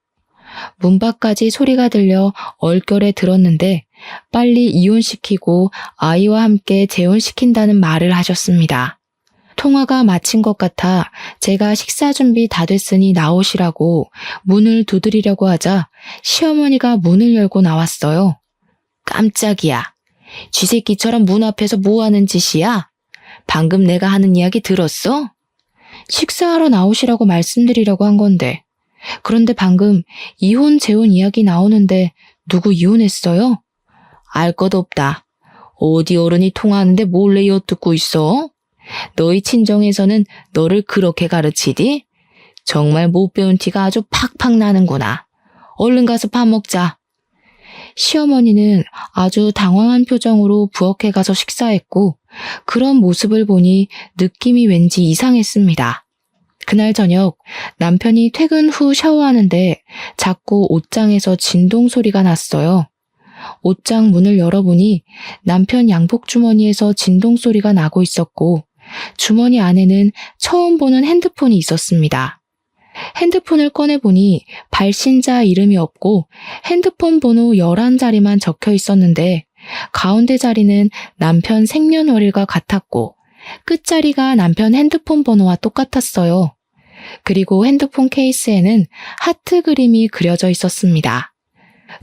문 밖까지 소리가 들려 얼결에 들었는데 빨리 이혼시키고 아이와 함께 재혼시킨다는 말을 하셨습니다. 통화가 마친 것 같아 제가 식사 준비 다 됐으니 나오시라고 문을 두드리려고 하자 시어머니가 문을 열고 나왔어요. 깜짝이야. 쥐새끼처럼 문 앞에서 뭐 하는 짓이야? 방금 내가 하는 이야기 들었어? 식사하러 나오시라고 말씀드리려고 한 건데. 그런데 방금 이혼 재혼 이야기 나오는데 누구 이혼했어요? 알 것 없다. 어디 어른이 통화하는데 몰래 엿듣고 있어? 너희 친정에서는 너를 그렇게 가르치디? 정말 못 배운 티가 아주 팍팍 나는구나. 얼른 가서 밥 먹자. 시어머니는 아주 당황한 표정으로 부엌에 가서 식사했고 그런 모습을 보니 느낌이 왠지 이상했습니다. 그날 저녁 남편이 퇴근 후 샤워하는데 자꾸 옷장에서 진동 소리가 났어요. 옷장 문을 열어보니 남편 양복 주머니에서 진동 소리가 나고 있었고 주머니 안에는 처음 보는 핸드폰이 있었습니다. 핸드폰을 꺼내보니 발신자 이름이 없고 핸드폰 번호 11자리만 적혀 있었는데 가운데 자리는 남편 생년월일과 같았고 끝자리가 남편 핸드폰 번호와 똑같았어요. 그리고 핸드폰 케이스에는 하트 그림이 그려져 있었습니다.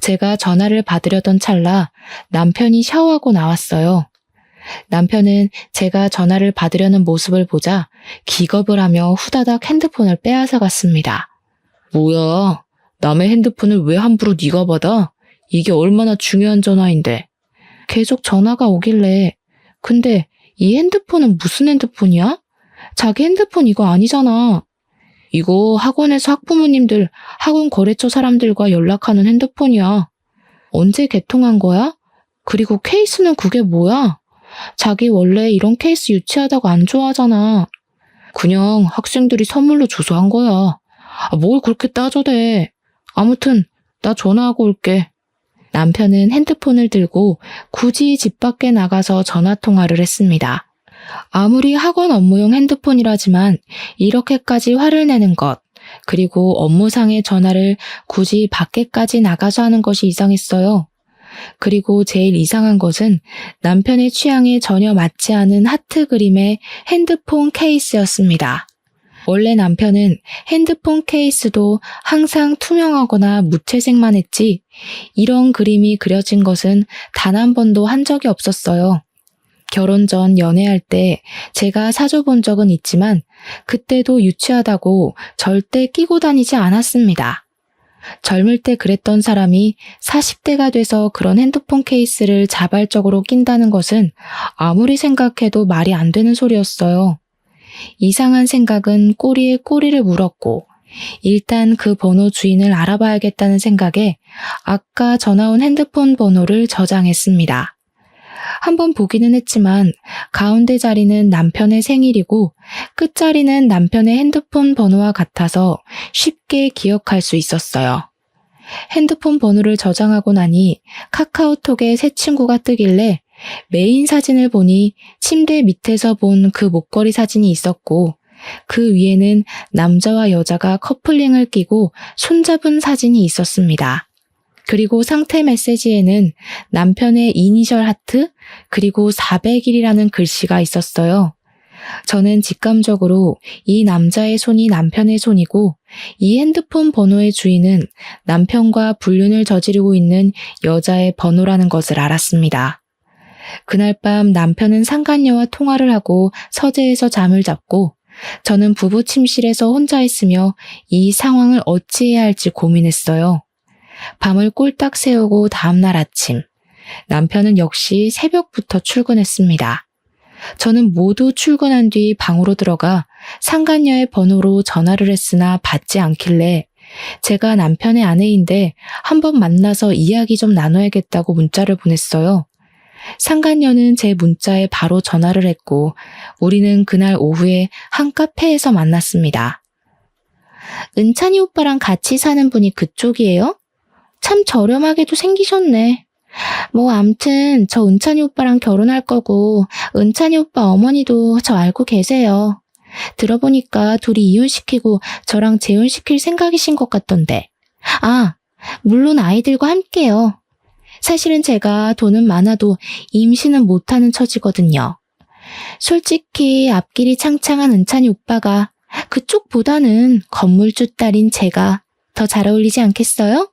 제가 전화를 받으려던 찰나 남편이 샤워하고 나왔어요. 남편은 제가 전화를 받으려는 모습을 보자 기겁을 하며 후다닥 핸드폰을 빼앗아 갔습니다. 뭐야, 남의 핸드폰을 왜 함부로 네가 받아? 이게 얼마나 중요한 전화인데. 계속 전화가 오길래 근데 이 핸드폰은 무슨 핸드폰이야? 자기 핸드폰 이거 아니잖아. 이거 학원에서 학부모님들, 학원 거래처 사람들과 연락하는 핸드폰이야. 언제 개통한 거야? 그리고 케이스는 그게 뭐야? 자기 원래 이런 케이스 유치하다고 안 좋아하잖아. 그냥 학생들이 선물로 줘서 한 거야. 뭘 그렇게 따져대. 아무튼 나 전화하고 올게. 남편은 핸드폰을 들고 굳이 집 밖에 나가서 전화통화를 했습니다. 아무리 학원 업무용 핸드폰이라지만 이렇게까지 화를 내는 것, 그리고 업무상의 전화를 굳이 밖에까지 나가서 하는 것이 이상했어요. 그리고 제일 이상한 것은 남편의 취향에 전혀 맞지 않은 하트 그림의 핸드폰 케이스였습니다. 원래 남편은 핸드폰 케이스도 항상 투명하거나 무채색만 했지 이런 그림이 그려진 것은 단 한 번도 한 적이 없었어요. 결혼 전 연애할 때 제가 사줘본 적은 있지만 그때도 유치하다고 절대 끼고 다니지 않았습니다. 젊을 때 그랬던 사람이 40대가 돼서 그런 핸드폰 케이스를 자발적으로 낀다는 것은 아무리 생각해도 말이 안 되는 소리였어요. 이상한 생각은 꼬리에 꼬리를 물었고 일단 그 번호 주인을 알아봐야겠다는 생각에 아까 전화 온 핸드폰 번호를 저장했습니다. 한번 보기는 했지만 가운데 자리는 남편의 생일이고 끝자리는 남편의 핸드폰 번호와 같아서 쉽게 기억할 수 있었어요. 핸드폰 번호를 저장하고 나니 카카오톡에 새 친구가 뜨길래 메인 사진을 보니 침대 밑에서 본 그 목걸이 사진이 있었고 그 위에는 남자와 여자가 커플링을 끼고 손잡은 사진이 있었습니다. 그리고 상태 메시지에는 남편의 이니셜 하트 그리고 400일이라는 글씨가 있었어요. 저는 직감적으로 이 남자의 손이 남편의 손이고 이 핸드폰 번호의 주인은 남편과 불륜을 저지르고 있는 여자의 번호라는 것을 알았습니다. 그날 밤 남편은 상간녀와 통화를 하고 서재에서 잠을 잤고 저는 부부 침실에서 혼자 있으며 이 상황을 어찌해야 할지 고민했어요. 밤을 꼴딱 새우고 다음날 아침, 남편은 역시 새벽부터 출근했습니다. 저는 모두 출근한 뒤 방으로 들어가 상간녀의 번호로 전화를 했으나 받지 않길래 제가 남편의 아내인데 한번 만나서 이야기 좀 나눠야겠다고 문자를 보냈어요. 상간녀는 제 문자에 바로 전화를 했고 우리는 그날 오후에 한 카페에서 만났습니다. 은찬이 오빠랑 같이 사는 분이 그쪽이에요? 참 저렴하게도 생기셨네. 뭐 암튼 저 은찬이 오빠랑 결혼할 거고 은찬이 오빠 어머니도 저 알고 계세요. 들어보니까 둘이 이혼시키고 저랑 재혼시킬 생각이신 것 같던데. 아, 물론 아이들과 함께요. 사실은 제가 돈은 많아도 임신은 못하는 처지거든요. 솔직히 앞길이 창창한 은찬이 오빠가 그쪽보다는 건물주 딸인 제가 더 잘 어울리지 않겠어요?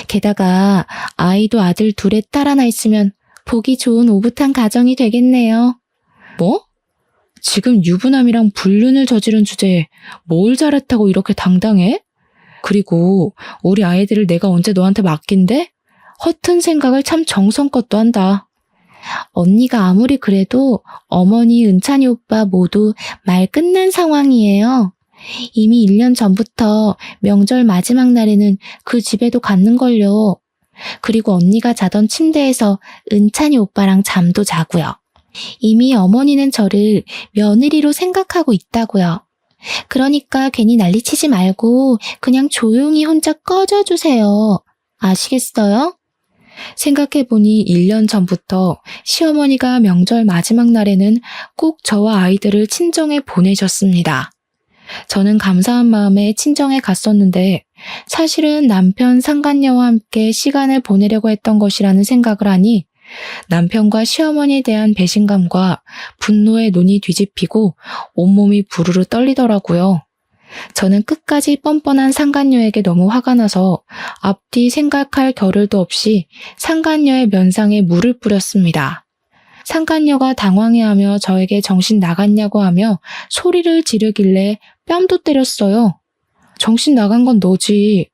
게다가 아이도 아들 둘에 딸 하나 있으면 보기 좋은 오붓한 가정이 되겠네요. 뭐? 지금 유부남이랑 불륜을 저지른 주제에 뭘 잘했다고 이렇게 당당해? 그리고 우리 아이들을 내가 언제 너한테 맡긴대? 허튼 생각을 참 정성껏 한다. 언니가 아무리 그래도 어머니, 은찬이 오빠 모두 말 끝난 상황이에요. 이미 1년 전부터 명절 마지막 날에는 그 집에도 갔는걸요. 그리고 언니가 자던 침대에서 은찬이 오빠랑 잠도 자고요. 이미 어머니는 저를 며느리로 생각하고 있다고요. 그러니까 괜히 난리치지 말고 그냥 조용히 혼자 꺼져주세요. 아시겠어요? 생각해보니 1년 전부터 시어머니가 명절 마지막 날에는 꼭 저와 아이들을 친정에 보내셨습니다. 저는 감사한 마음에 친정에 갔었는데 사실은 남편 상간녀와 함께 시간을 보내려고 했던 것이라는 생각을 하니 남편과 시어머니에 대한 배신감과 분노에 눈이 뒤집히고 온몸이 부르르 떨리더라고요. 저는 끝까지 뻔뻔한 상간녀에게 너무 화가 나서 앞뒤 생각할 겨를도 없이 상간녀의 면상에 물을 뿌렸습니다. 상간녀가 당황해하며 저에게 정신 나갔냐고 하며 소리를 지르길래 뺨도 때렸어요. 정신 나간 건 너지.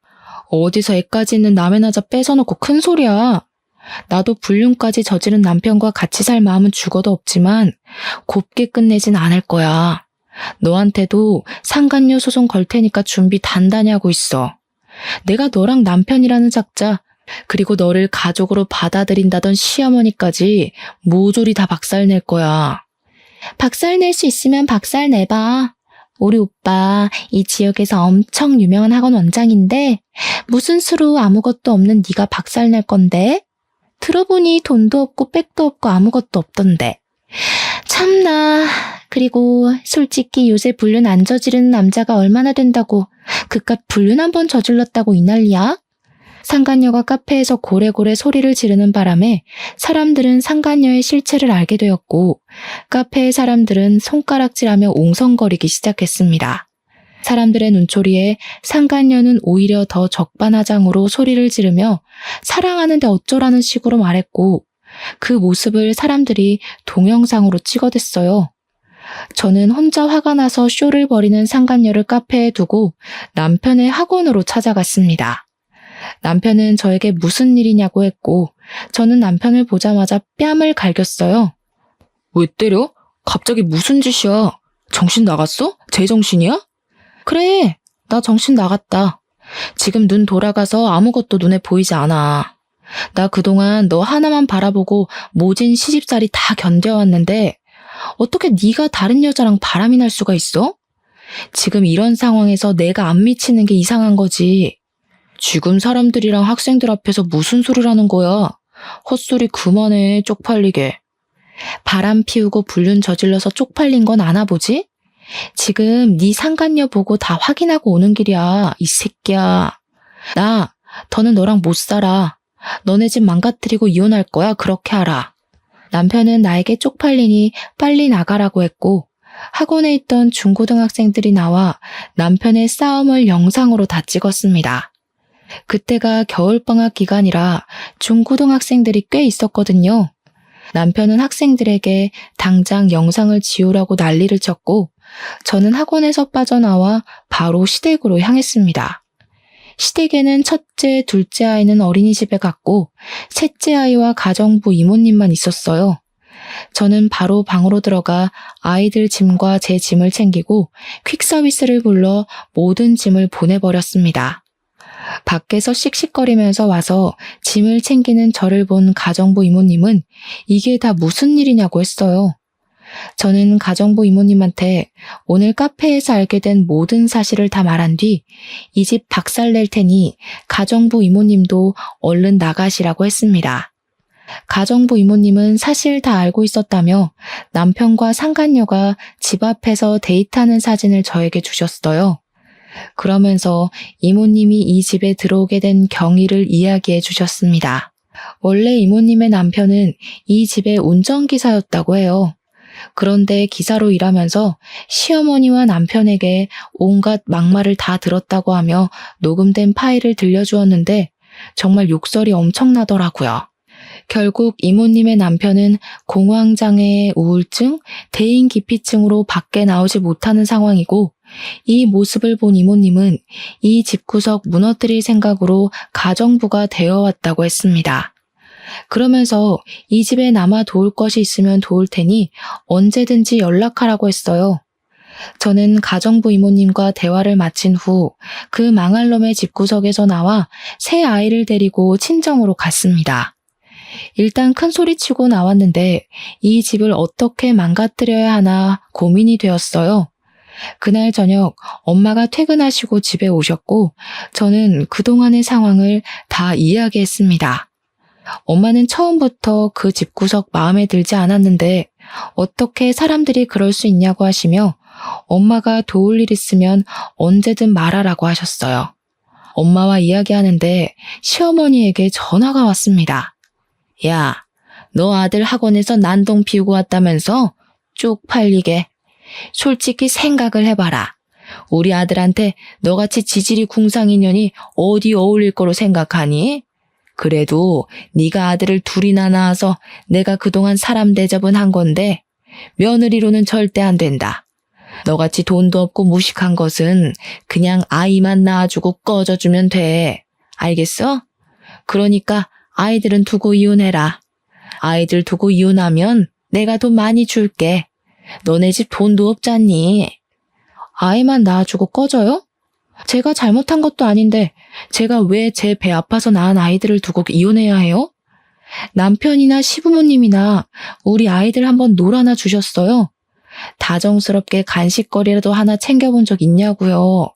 어디서 애까지 있는 남의 나자 뺏어놓고 큰 소리야. 나도 불륜까지 저지른 남편과 같이 살 마음은 죽어도 없지만 곱게 끝내진 않을 거야. 너한테도 상간녀 소송 걸 테니까 준비 단단히 하고 있어. 내가 너랑 남편이라는 작자, 그리고 너를 가족으로 받아들인다던 시어머니까지 모조리 다 박살낼 거야. 박살낼 수 있으면 박살내봐. 우리 오빠 이 지역에서 엄청 유명한 학원 원장인데 무슨 수로 아무것도 없는 네가 박살낼 건데? 들어보니 돈도 없고 백도 없고 아무것도 없던데. 참나. 그리고 솔직히 요새 불륜 안 저지르는 남자가 얼마나 된다고 그깟 불륜 한 번 저질렀다고 이 난리야? 상간녀가 카페에서 고래고래 소리를 지르는 바람에 사람들은 상간녀의 실체를 알게 되었고 카페의 사람들은 손가락질하며 옹성거리기 시작했습니다. 사람들의 눈초리에 상간녀는 오히려 더 적반하장으로 소리를 지르며 사랑하는데 어쩌라는 식으로 말했고 그 모습을 사람들이 동영상으로 찍어댔어요. 저는 혼자 화가 나서 쇼를 벌이는 상간녀를 카페에 두고 남편의 학원으로 찾아갔습니다. 남편은 저에게 무슨 일이냐고 했고 저는 남편을 보자마자 뺨을 갈겼어요. 왜 때려? 갑자기 무슨 짓이야? 정신 나갔어? 제정신이야? 그래, 나 정신 나갔다. 지금 눈 돌아가서 아무것도 눈에 보이지 않아. 나 그동안 너 하나만 바라보고 모진 시집살이 다 견뎌왔는데 어떻게 네가 다른 여자랑 바람이 날 수가 있어? 지금 이런 상황에서 내가 안 미치는 게 이상한 거지. 지금 사람들이랑 학생들 앞에서 무슨 소리를 하는 거야? 헛소리 그만해, 쪽팔리게. 바람 피우고 불륜 저질러서 쪽팔린 건 아나 보지? 지금 네 상간녀 보고 다 확인하고 오는 길이야, 이 새끼야. 나, 더는 너랑 못 살아. 너네 집 망가뜨리고 이혼할 거야, 그렇게 알아. 남편은 나에게 쪽팔리니 빨리 나가라고 했고 학원에 있던 중고등학생들이 나와 남편의 싸움을 영상으로 다 찍었습니다. 그때가 겨울방학 기간이라 중고등학생들이 꽤 있었거든요. 남편은 학생들에게 당장 영상을 지우라고 난리를 쳤고 저는 학원에서 빠져나와 바로 시댁으로 향했습니다. 시댁에는 첫째, 둘째 아이는 어린이집에 갔고 셋째 아이와 가정부 이모님만 있었어요. 저는 바로 방으로 들어가 아이들 짐과 제 짐을 챙기고 퀵서비스를 불러 모든 짐을 보내버렸습니다. 밖에서 씩씩거리면서 와서 짐을 챙기는 저를 본 가정부 이모님은 이게 다 무슨 일이냐고 했어요. 저는 가정부 이모님한테 오늘 카페에서 알게 된 모든 사실을 다 말한 뒤 이 집 박살낼 테니 가정부 이모님도 얼른 나가시라고 했습니다. 가정부 이모님은 사실 다 알고 있었다며 남편과 상간녀가 집 앞에서 데이트하는 사진을 저에게 주셨어요. 그러면서 이모님이 이 집에 들어오게 된 경위를 이야기해 주셨습니다. 원래 이모님의 남편은 이 집의 운전기사였다고 해요. 그런데 기사로 일하면서 시어머니와 남편에게 온갖 막말을 다 들었다고 하며 녹음된 파일을 들려주었는데 정말 욕설이 엄청나더라고요. 결국 이모님의 남편은 공황장애, 우울증, 대인기피증으로 밖에 나오지 못하는 상황이고 이 모습을 본 이모님은 이 집구석 무너뜨릴 생각으로 가정부가 되어왔다고 했습니다. 그러면서 이 집에 남아 도울 것이 있으면 도울 테니 언제든지 연락하라고 했어요. 저는 가정부 이모님과 대화를 마친 후 그 망할 놈의 집구석에서 나와 새 아이를 데리고 친정으로 갔습니다. 일단 큰 소리치고 나왔는데 이 집을 어떻게 망가뜨려야 하나 고민이 되었어요. 그날 저녁 엄마가 퇴근하시고 집에 오셨고 저는 그동안의 상황을 다 이야기했습니다. 엄마는 처음부터 그 집구석 마음에 들지 않았는데 어떻게 사람들이 그럴 수 있냐고 하시며 엄마가 도울 일 있으면 언제든 말하라고 하셨어요. 엄마와 이야기하는데 시어머니에게 전화가 왔습니다. 야, 너 아들 학원에서 난동 피우고 왔다면서? 쪽팔리게. 솔직히 생각을 해봐라. 우리 아들한테 너같이 지질이 궁상인 년이 어디 어울릴 거로 생각하니? 그래도 네가 아들을 둘이나 낳아서 내가 그동안 사람 대접은 한 건데 며느리로는 절대 안 된다. 너같이 돈도 없고 무식한 것은 그냥 아이만 낳아주고 꺼져주면 돼. 알겠어? 그러니까 아이들은 두고 이혼해라. 아이들 두고 이혼하면 내가 돈 많이 줄게. 너네 집 돈도 없잖니. 아이만 낳아주고 꺼져요? 제가 잘못한 것도 아닌데 제가 왜 제 배 아파서 낳은 아이들을 두고 이혼해야 해요? 남편이나 시부모님이나 우리 아이들 한번 놀아나 주셨어요? 다정스럽게 간식거리라도 하나 챙겨본 적 있냐고요?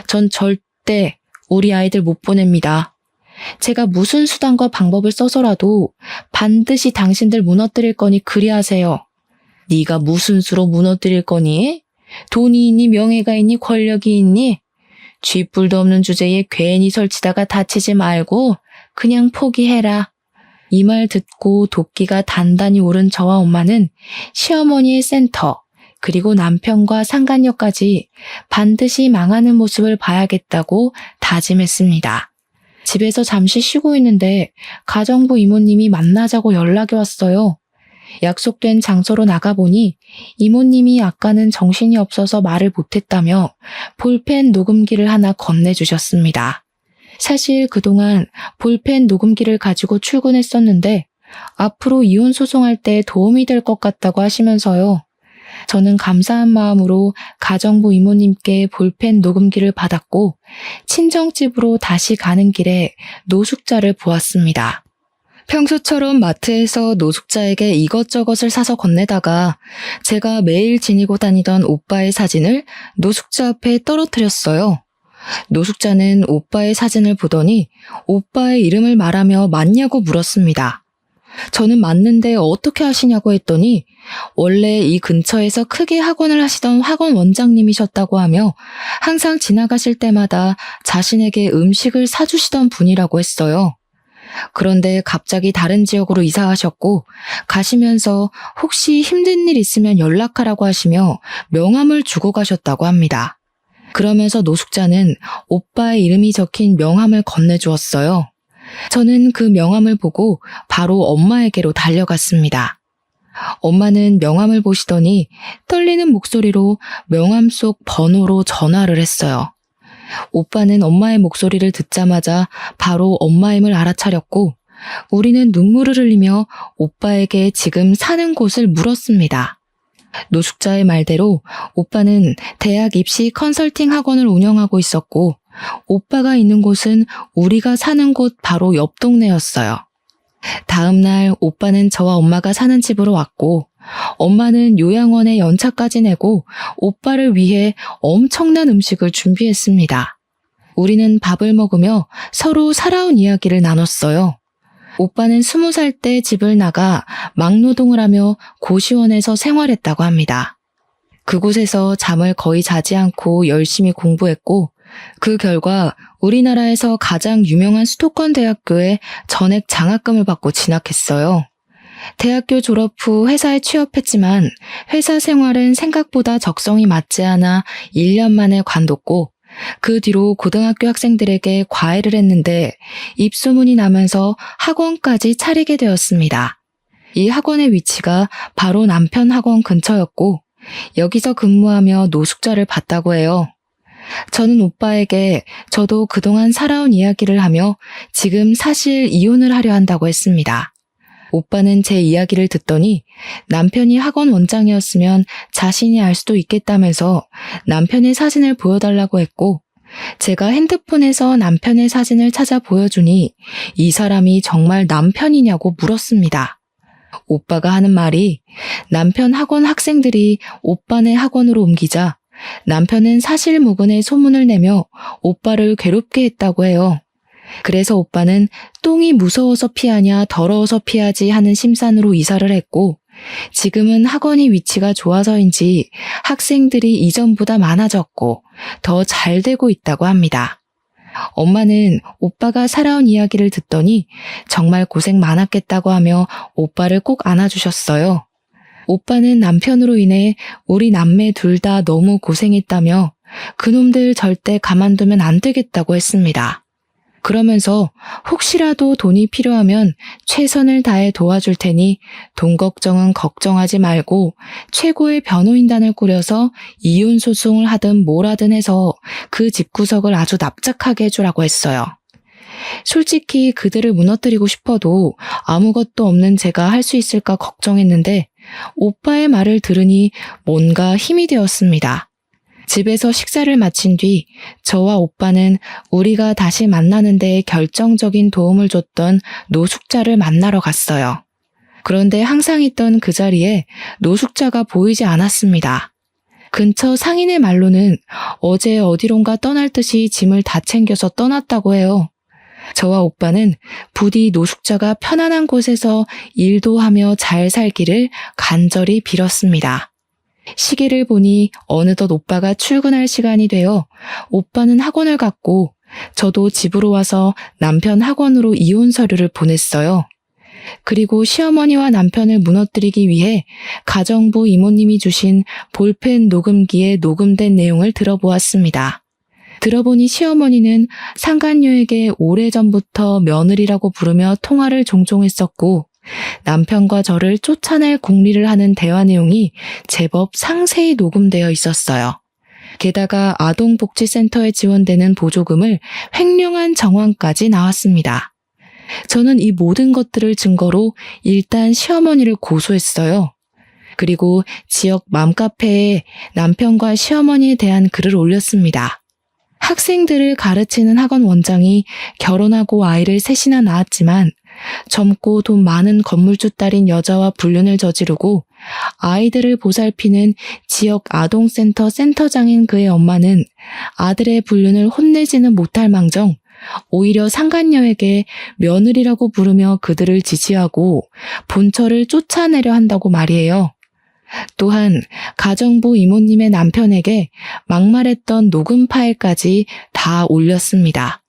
전 절대 우리 아이들 못 보냅니다. 제가 무슨 수단과 방법을 써서라도 반드시 당신들 무너뜨릴 거니 그리하세요. 네가 무슨 수로 무너뜨릴 거니? 돈이 있니 명예가 있니 권력이 있니? 쥐뿔도 없는 주제에 괜히 설치다가 다치지 말고 그냥 포기해라. 이 말 듣고 도끼가 단단히 오른 저와 엄마는 시어머니의 센터 그리고 남편과 상간녀까지 반드시 망하는 모습을 봐야겠다고 다짐했습니다. 집에서 잠시 쉬고 있는데 가정부 이모님이 만나자고 연락이 왔어요. 약속된 장소로 나가보니 이모님이 아까는 정신이 없어서 말을 못했다며 볼펜 녹음기를 하나 건네주셨습니다. 사실 그동안 볼펜 녹음기를 가지고 출근했었는데 앞으로 이혼 소송할 때 도움이 될 것 같다고 하시면서요. 저는 감사한 마음으로 가정부 이모님께 볼펜 녹음기를 받았고 친정집으로 다시 가는 길에 노숙자를 보았습니다. 평소처럼 마트에서 노숙자에게 이것저것을 사서 건네다가 제가 매일 지니고 다니던 오빠의 사진을 노숙자 앞에 떨어뜨렸어요. 노숙자는 오빠의 사진을 보더니 오빠의 이름을 말하며 맞냐고 물었습니다. 저는 맞는데 어떻게 하시냐고 했더니 원래 이 근처에서 크게 학원을 하시던 학원 원장님이셨다고 하며 항상 지나가실 때마다 자신에게 음식을 사주시던 분이라고 했어요. 그런데 갑자기 다른 지역으로 이사하셨고 가시면서 혹시 힘든 일 있으면 연락하라고 하시며 명함을 주고 가셨다고 합니다. 그러면서 노숙자는 오빠의 이름이 적힌 명함을 건네주었어요. 저는 그 명함을 보고 바로 엄마에게로 달려갔습니다. 엄마는 명함을 보시더니 떨리는 목소리로 명함 속 번호로 전화를 했어요. 오빠는 엄마의 목소리를 듣자마자 바로 엄마임을 알아차렸고 우리는 눈물을 흘리며 오빠에게 지금 사는 곳을 물었습니다. 노숙자의 말대로 오빠는 대학 입시 컨설팅 학원을 운영하고 있었고 오빠가 있는 곳은 우리가 사는 곳 바로 옆 동네였어요. 다음 날 오빠는 저와 엄마가 사는 집으로 왔고 엄마는 요양원에 연차까지 내고 오빠를 위해 엄청난 음식을 준비했습니다. 우리는 밥을 먹으며 서로 살아온 이야기를 나눴어요. 오빠는 20살 때 집을 나가 막노동을 하며 고시원에서 생활했다고 합니다. 그곳에서 잠을 거의 자지 않고 열심히 공부했고 그 결과 우리나라에서 가장 유명한 수도권 대학교에 전액 장학금을 받고 진학했어요. 대학교 졸업 후 회사에 취업했지만 회사 생활은 생각보다 적성이 맞지 않아 1년 만에 관뒀고 그 뒤로 고등학교 학생들에게 과외를 했는데 입소문이 나면서 학원까지 차리게 되었습니다. 이 학원의 위치가 바로 남편 학원 근처였고 여기서 근무하며 노숙자를 봤다고 해요. 저는 오빠에게 저도 그동안 살아온 이야기를 하며 지금 사실 이혼을 하려 한다고 했습니다. 오빠는 제 이야기를 듣더니 남편이 학원 원장이었으면 자신이 알 수도 있겠다면서 남편의 사진을 보여달라고 했고 제가 핸드폰에서 남편의 사진을 찾아 보여주니 이 사람이 정말 남편이냐고 물었습니다. 오빠가 하는 말이 남편 학원 학생들이 오빠네 학원으로 옮기자 남편은 사실무근의 소문을 내며 오빠를 괴롭게 했다고 해요. 그래서 오빠는 똥이 무서워서 피하냐 더러워서 피하지 하는 심산으로 이사를 했고 지금은 학원이 위치가 좋아서인지 학생들이 이전보다 많아졌고 더 잘 되고 있다고 합니다. 엄마는 오빠가 살아온 이야기를 듣더니 정말 고생 많았겠다고 하며 오빠를 꼭 안아주셨어요. 오빠는 남편으로 인해 우리 남매 둘 다 너무 고생했다며 그놈들 절대 가만두면 안 되겠다고 했습니다. 그러면서 혹시라도 돈이 필요하면 최선을 다해 도와줄 테니 돈 걱정은 걱정하지 말고 최고의 변호인단을 꾸려서 이혼 소송을 하든 뭘 하든 해서 그 집구석을 아주 납작하게 해주라고 했어요. 솔직히 그들을 무너뜨리고 싶어도 아무것도 없는 제가 할 수 있을까 걱정했는데 오빠의 말을 들으니 뭔가 힘이 되었습니다. 집에서 식사를 마친 뒤 저와 오빠는 우리가 다시 만나는 데 결정적인 도움을 줬던 노숙자를 만나러 갔어요. 그런데 항상 있던 그 자리에 노숙자가 보이지 않았습니다. 근처 상인의 말로는 어제 어디론가 떠날 듯이 짐을 다 챙겨서 떠났다고 해요. 저와 오빠는 부디 노숙자가 편안한 곳에서 일도 하며 잘 살기를 간절히 빌었습니다. 시계를 보니 어느덧 오빠가 출근할 시간이 되어 오빠는 학원을 갔고 저도 집으로 와서 남편 학원으로 이혼 서류를 보냈어요. 그리고 시어머니와 남편을 무너뜨리기 위해 가정부 이모님이 주신 볼펜 녹음기에 녹음된 내용을 들어보았습니다. 들어보니 시어머니는 상간녀에게 오래전부터 며느리라고 부르며 통화를 종종 했었고 남편과 저를 쫓아낼 궁리를 하는 대화 내용이 제법 상세히 녹음되어 있었어요. 게다가 아동복지센터에 지원되는 보조금을 횡령한 정황까지 나왔습니다. 저는 이 모든 것들을 증거로 일단 시어머니를 고소했어요. 그리고 지역 맘카페에 남편과 시어머니에 대한 글을 올렸습니다. 학생들을 가르치는 학원 원장이 결혼하고 아이를 셋이나 낳았지만 젊고 돈 많은 건물주 딸인 여자와 불륜을 저지르고 아이들을 보살피는 지역 아동센터 센터장인 그의 엄마는 아들의 불륜을 혼내지는 못할 망정 오히려 상간녀에게 며느리라고 부르며 그들을 지지하고 본처를 쫓아내려 한다고 말이에요. 또한 가정부 이모님의 남편에게 막말했던 녹음 파일까지 다 올렸습니다.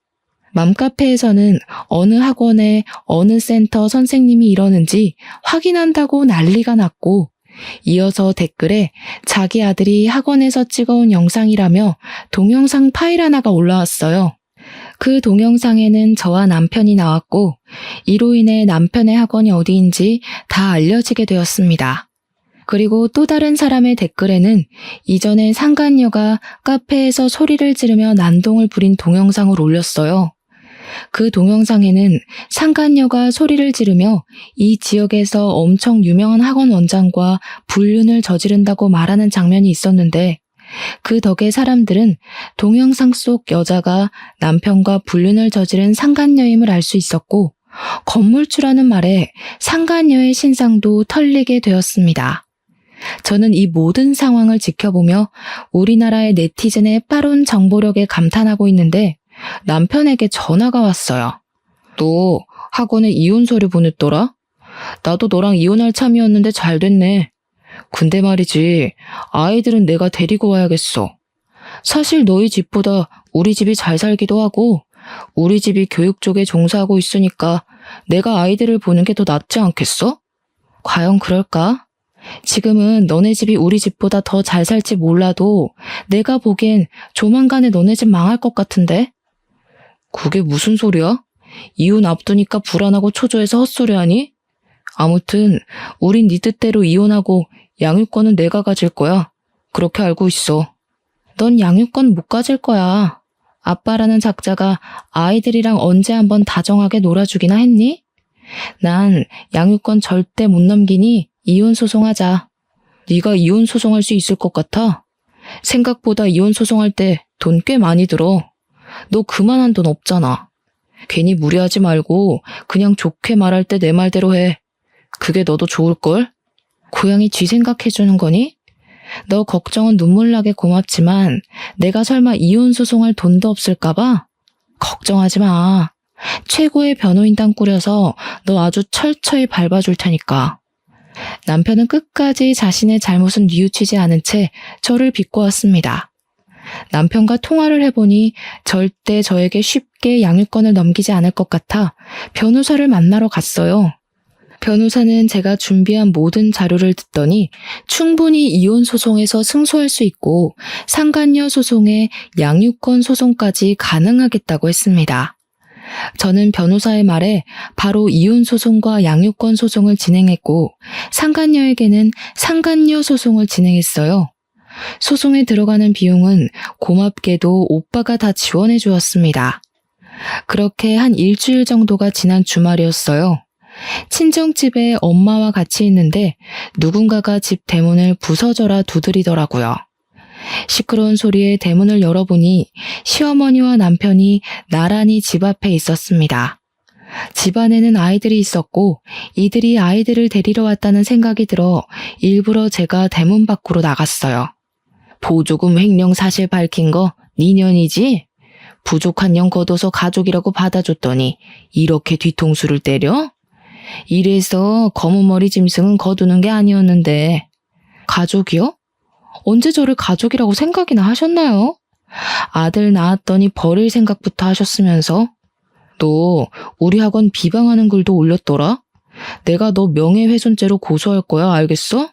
맘카페에서는 어느 학원에 어느 센터 선생님이 이러는지 확인한다고 난리가 났고 이어서 댓글에 자기 아들이 학원에서 찍어온 영상이라며 동영상 파일 하나가 올라왔어요. 그 동영상에는 저와 남편이 나왔고 이로 인해 남편의 학원이 어디인지 다 알려지게 되었습니다. 그리고 또 다른 사람의 댓글에는 이전에 상간녀가 카페에서 소리를 지르며 난동을 부린 동영상을 올렸어요. 그 동영상에는 상간녀가 소리를 지르며 이 지역에서 엄청 유명한 학원 원장과 불륜을 저지른다고 말하는 장면이 있었는데 그 덕에 사람들은 동영상 속 여자가 남편과 불륜을 저지른 상간녀임을 알 수 있었고 건물주라는 말에 상간녀의 신상도 털리게 되었습니다. 저는 이 모든 상황을 지켜보며 우리나라의 네티즌의 빠른 정보력에 감탄하고 있는데 남편에게 전화가 왔어요. 너 학원에 이혼 서류 보냈더라? 나도 너랑 이혼할 참이었는데 잘 됐네. 근데 말이지, 아이들은 내가 데리고 와야겠어. 사실 너희 집보다 우리 집이 잘 살기도 하고 우리 집이 교육 쪽에 종사하고 있으니까 내가 아이들을 보는 게 더 낫지 않겠어? 과연 그럴까? 지금은 너네 집이 우리 집보다 더 잘 살지 몰라도 내가 보기엔 조만간에 너네 집 망할 것 같은데? 그게 무슨 소리야? 이혼 앞두니까 불안하고 초조해서 헛소리하니? 아무튼 우린 네 뜻대로 이혼하고 양육권은 내가 가질 거야. 그렇게 알고 있어. 넌 양육권 못 가질 거야. 아빠라는 작자가 아이들이랑 언제 한번 다정하게 놀아주기나 했니? 난 양육권 절대 못 넘기니 이혼 소송하자. 네가 이혼 소송할 수 있을 것 같아? 생각보다 이혼 소송할 때 돈 꽤 많이 들어. 너 그만한 돈 없잖아. 괜히 무리하지 말고 그냥 좋게 말할 때 내 말대로 해. 그게 너도 좋을걸? 고양이 쥐 생각해주는 거니? 너 걱정은 눈물 나게 고맙지만 내가 설마 이혼 소송할 돈도 없을까봐? 걱정하지 마. 최고의 변호인단 꾸려서 너 아주 철저히 밟아줄 테니까. 남편은 끝까지 자신의 잘못은 뉘우치지 않은 채 저를 비꼬았습니다. 남편과 통화를 해보니 절대 저에게 쉽게 양육권을 넘기지 않을 것 같아 변호사를 만나러 갔어요. 변호사는 제가 준비한 모든 자료를 듣더니 충분히 이혼 소송에서 승소할 수 있고 상간녀 소송에 양육권 소송까지 가능하겠다고 했습니다. 저는 변호사의 말에 바로 이혼 소송과 양육권 소송을 진행했고 상간녀에게는 상간녀 소송을 진행했어요. 소송에 들어가는 비용은 고맙게도 오빠가 다 지원해 주었습니다. 그렇게 한 일주일 정도가 지난 주말이었어요. 친정집에 엄마와 같이 있는데 누군가가 집 대문을 부서져라 두드리더라고요. 시끄러운 소리에 대문을 열어보니 시어머니와 남편이 나란히 집 앞에 있었습니다. 집 안에는 아이들이 있었고 이들이 아이들을 데리러 왔다는 생각이 들어 일부러 제가 대문 밖으로 나갔어요. 보조금 횡령 사실 밝힌 거 네 년이지? 부족한 년 걷어서 가족이라고 받아줬더니 이렇게 뒤통수를 때려? 이래서 검은 머리 짐승은 거두는 게 아니었는데. 가족이요? 언제 저를 가족이라고 생각이나 하셨나요? 아들 낳았더니 버릴 생각부터 하셨으면서. 너 우리 학원 비방하는 글도 올렸더라? 내가 너 명예훼손죄로 고소할 거야, 알겠어?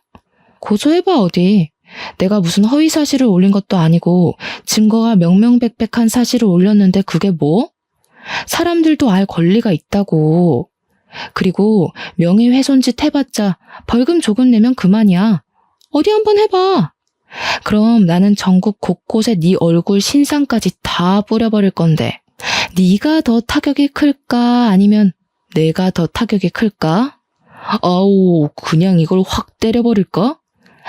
고소해봐 어디. 내가 무슨 허위 사실을 올린 것도 아니고 증거가 명명백백한 사실을 올렸는데 그게 뭐? 사람들도 알 권리가 있다고. 그리고 명예훼손짓 해봤자 벌금 조금 내면 그만이야. 어디 한번 해봐. 그럼 나는 전국 곳곳에 네 얼굴 신상까지 다 뿌려버릴 건데 네가 더 타격이 클까 아니면 내가 더 타격이 클까? 아우 그냥 이걸 확 때려버릴까?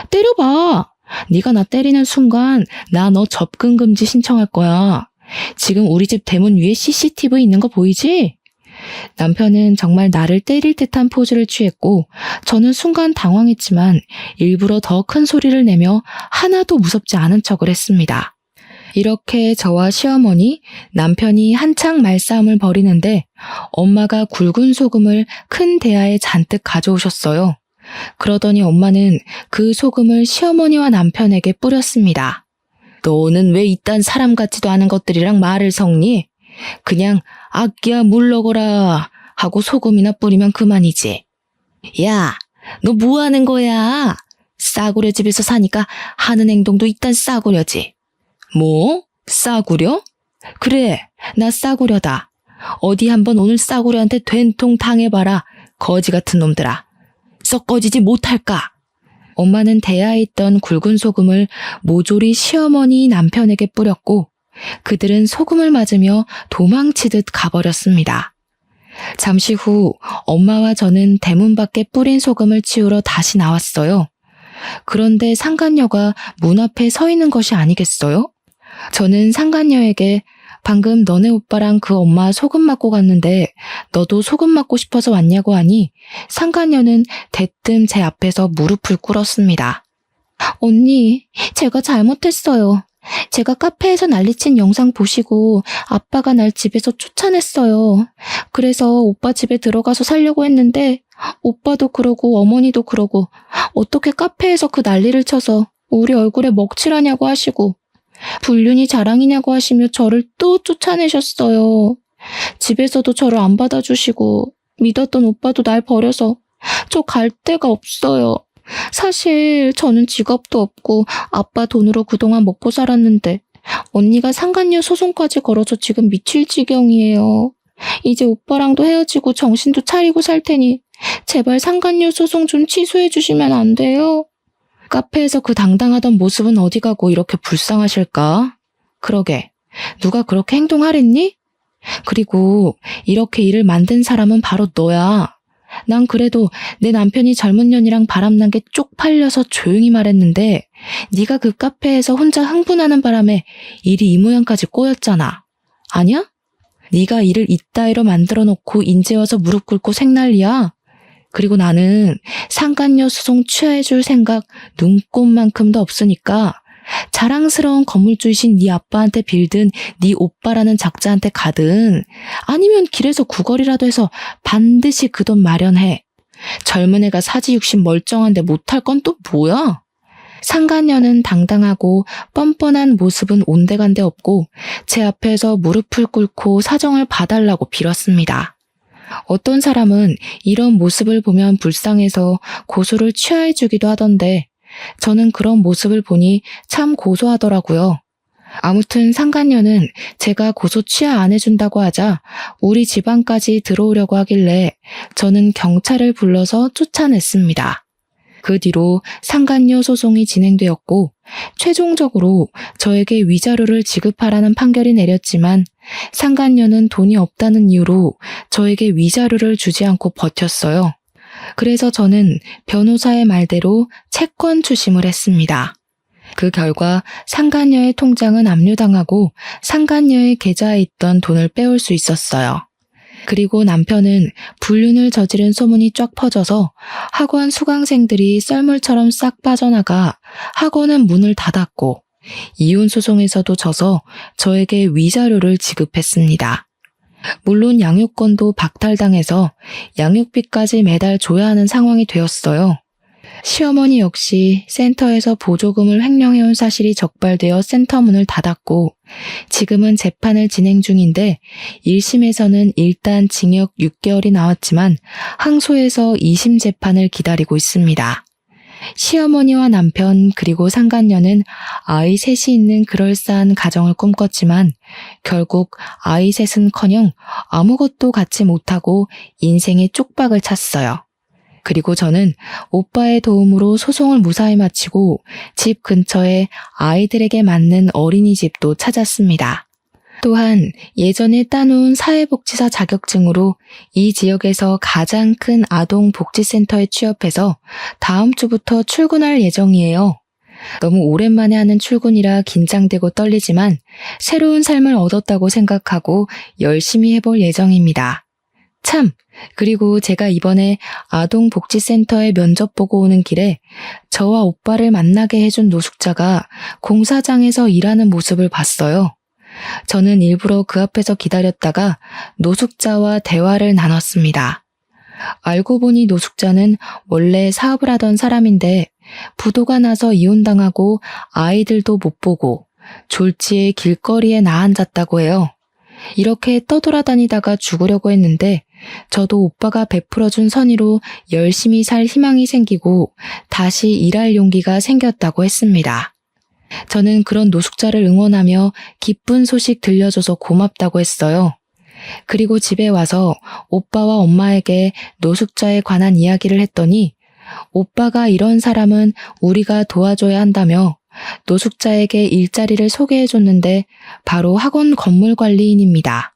때려봐. 네가 나 때리는 순간 나 너 접근 금지 신청할 거야. 지금 우리 집 대문 위에 CCTV 있는 거 보이지? 남편은 정말 나를 때릴 듯한 포즈를 취했고 저는 순간 당황했지만 일부러 더 큰 소리를 내며 하나도 무섭지 않은 척을 했습니다. 이렇게 저와 시어머니, 남편이 한창 말싸움을 벌이는데 엄마가 굵은 소금을 큰 대야에 잔뜩 가져오셨어요. 그러더니 엄마는 그 소금을 시어머니와 남편에게 뿌렸습니다. 너는 왜 이딴 사람 같지도 않은 것들이랑 말을 섞니? 그냥 아끼야 물러거라 하고 소금이나 뿌리면 그만이지. 야, 너 뭐 하는 거야? 싸구려 집에서 사니까 하는 행동도 이딴 싸구려지. 뭐? 싸구려? 그래, 나 싸구려다. 어디 한번 오늘 싸구려한테 된통 당해봐라. 거지 같은 놈들아. 썩 꺼지지 못할까? 엄마는 대야에 있던 굵은 소금을 모조리 시어머니 남편에게 뿌렸고 그들은 소금을 맞으며 도망치듯 가버렸습니다. 잠시 후 엄마와 저는 대문 밖에 뿌린 소금을 치우러 다시 나왔어요. 그런데 상간녀가 문 앞에 서 있는 것이 아니겠어요? 저는 상간녀에게 방금 너네 오빠랑 그 엄마 소금 맞고 갔는데 너도 소금 맞고 싶어서 왔냐고 하니 상간녀는 대뜸 제 앞에서 무릎을 꿇었습니다. 언니, 제가 잘못했어요. 제가 카페에서 난리친 영상 보시고 아빠가 날 집에서 쫓아냈어요. 그래서 오빠 집에 들어가서 살려고 했는데 오빠도 그러고 어머니도 그러고 어떻게 카페에서 그 난리를 쳐서 우리 얼굴에 먹칠하냐고 하시고 불륜이 자랑이냐고 하시며 저를 또 쫓아내셨어요. 집에서도 저를 안 받아주시고 믿었던 오빠도 날 버려서 저 갈 데가 없어요. 사실 저는 직업도 없고 아빠 돈으로 그동안 먹고 살았는데 언니가 상간녀 소송까지 걸어서 지금 미칠 지경이에요. 이제 오빠랑도 헤어지고 정신도 차리고 살 테니 제발 상간녀 소송 좀 취소해 주시면 안 돼요? 카페에서 그 당당하던 모습은 어디 가고 이렇게 불쌍하실까? 그러게, 누가 그렇게 행동하랬니? 그리고 이렇게 일을 만든 사람은 바로 너야. 난 그래도 내 남편이 젊은 년이랑 바람난 게 쪽팔려서 조용히 말했는데 네가 그 카페에서 혼자 흥분하는 바람에 일이 이 모양까지 꼬였잖아. 아니야? 네가 일을 이따위로 만들어 놓고 인제 와서 무릎 꿇고 생난리야. 그리고 나는 상간녀 소송 취하해줄 생각 눈꼽만큼도 없으니까 자랑스러운 건물주이신 네 아빠한테 빌든 네 오빠라는 작자한테 가든 아니면 길에서 구걸이라도 해서 반드시 그 돈 마련해. 젊은 애가 사지육신 멀쩡한데 못할 건 또 뭐야? 상간녀는 당당하고 뻔뻔한 모습은 온데간데 없고 제 앞에서 무릎을 꿇고 사정을 봐달라고 빌었습니다. 어떤 사람은 이런 모습을 보면 불쌍해서 고소를 취하해주기도 하던데 저는 그런 모습을 보니 참 고소하더라고요. 아무튼 상간녀는 제가 고소 취하 안 해준다고 하자 우리 집안까지 들어오려고 하길래 저는 경찰을 불러서 쫓아냈습니다. 그 뒤로 상간녀 소송이 진행되었고 최종적으로 저에게 위자료를 지급하라는 판결이 내렸지만 상간녀는 돈이 없다는 이유로 저에게 위자료를 주지 않고 버텼어요. 그래서 저는 변호사의 말대로 채권 추심을 했습니다. 그 결과 상간녀의 통장은 압류당하고 상간녀의 계좌에 있던 돈을 빼올 수 있었어요. 그리고 남편은 불륜을 저지른 소문이 쫙 퍼져서 학원 수강생들이 썰물처럼 싹 빠져나가 학원은 문을 닫았고 이혼 소송에서도 져서 저에게 위자료를 지급했습니다. 물론 양육권도 박탈당해서 양육비까지 매달 줘야 하는 상황이 되었어요. 시어머니 역시 센터에서 보조금을 횡령해온 사실이 적발되어 센터 문을 닫았고 지금은 재판을 진행 중인데 1심에서는 일단 징역 6개월이 나왔지만 항소해서 2심 재판을 기다리고 있습니다. 시어머니와 남편 그리고 상간녀는 아이 셋이 있는 그럴싸한 가정을 꿈꿨지만 결국 아이 셋은커녕 아무것도 갖지 못하고 인생의 쪽박을 찼어요. 그리고 저는 오빠의 도움으로 소송을 무사히 마치고 집 근처에 아이들에게 맞는 어린이집도 찾았습니다. 또한 예전에 따놓은 사회복지사 자격증으로 이 지역에서 가장 큰 아동복지센터에 취업해서 다음 주부터 출근할 예정이에요. 너무 오랜만에 하는 출근이라 긴장되고 떨리지만 새로운 삶을 얻었다고 생각하고 열심히 해볼 예정입니다. 참, 그리고 제가 이번에 아동복지센터에 면접 보고 오는 길에 저와 오빠를 만나게 해준 노숙자가 공사장에서 일하는 모습을 봤어요. 저는 일부러 그 앞에서 기다렸다가 노숙자와 대화를 나눴습니다. 알고 보니 노숙자는 원래 사업을 하던 사람인데 부도가 나서 이혼당하고 아이들도 못 보고 졸지에 길거리에 나앉았다고 해요. 이렇게 떠돌아다니다가 죽으려고 했는데 저도 오빠가 베풀어준 선의로 열심히 살 희망이 생기고 다시 일할 용기가 생겼다고 했습니다. 저는 그런 노숙자를 응원하며 기쁜 소식 들려줘서 고맙다고 했어요. 그리고 집에 와서 오빠와 엄마에게 노숙자에 관한 이야기를 했더니 오빠가 이런 사람은 우리가 도와줘야 한다며 노숙자에게 일자리를 소개해줬는데 바로 학원 건물관리인입니다.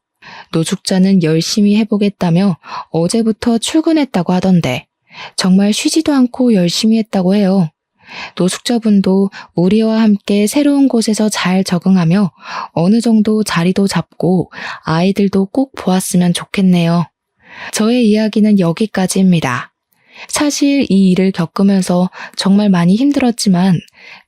노숙자는 열심히 해보겠다며 어제부터 출근했다고 하던데 정말 쉬지도 않고 열심히 했다고 해요. 노숙자분도 우리와 함께 새로운 곳에서 잘 적응하며 어느 정도 자리도 잡고 아이들도 꼭 보았으면 좋겠네요. 저의 이야기는 여기까지입니다. 사실 이 일을 겪으면서 정말 많이 힘들었지만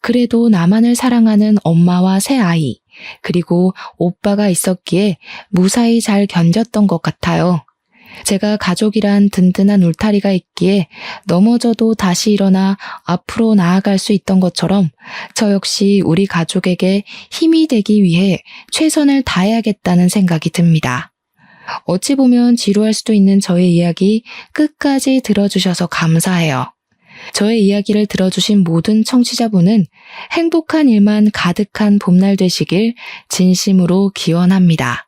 그래도 나만을 사랑하는 엄마와 새 아이 그리고 오빠가 있었기에 무사히 잘 견뎠던 것 같아요. 제가 가족이란 든든한 울타리가 있기에 넘어져도 다시 일어나 앞으로 나아갈 수 있던 것처럼 저 역시 우리 가족에게 힘이 되기 위해 최선을 다해야겠다는 생각이 듭니다. 어찌 보면 지루할 수도 있는 저의 이야기 끝까지 들어주셔서 감사해요. 저의 이야기를 들어주신 모든 청취자분은 행복한 일만 가득한 봄날 되시길 진심으로 기원합니다.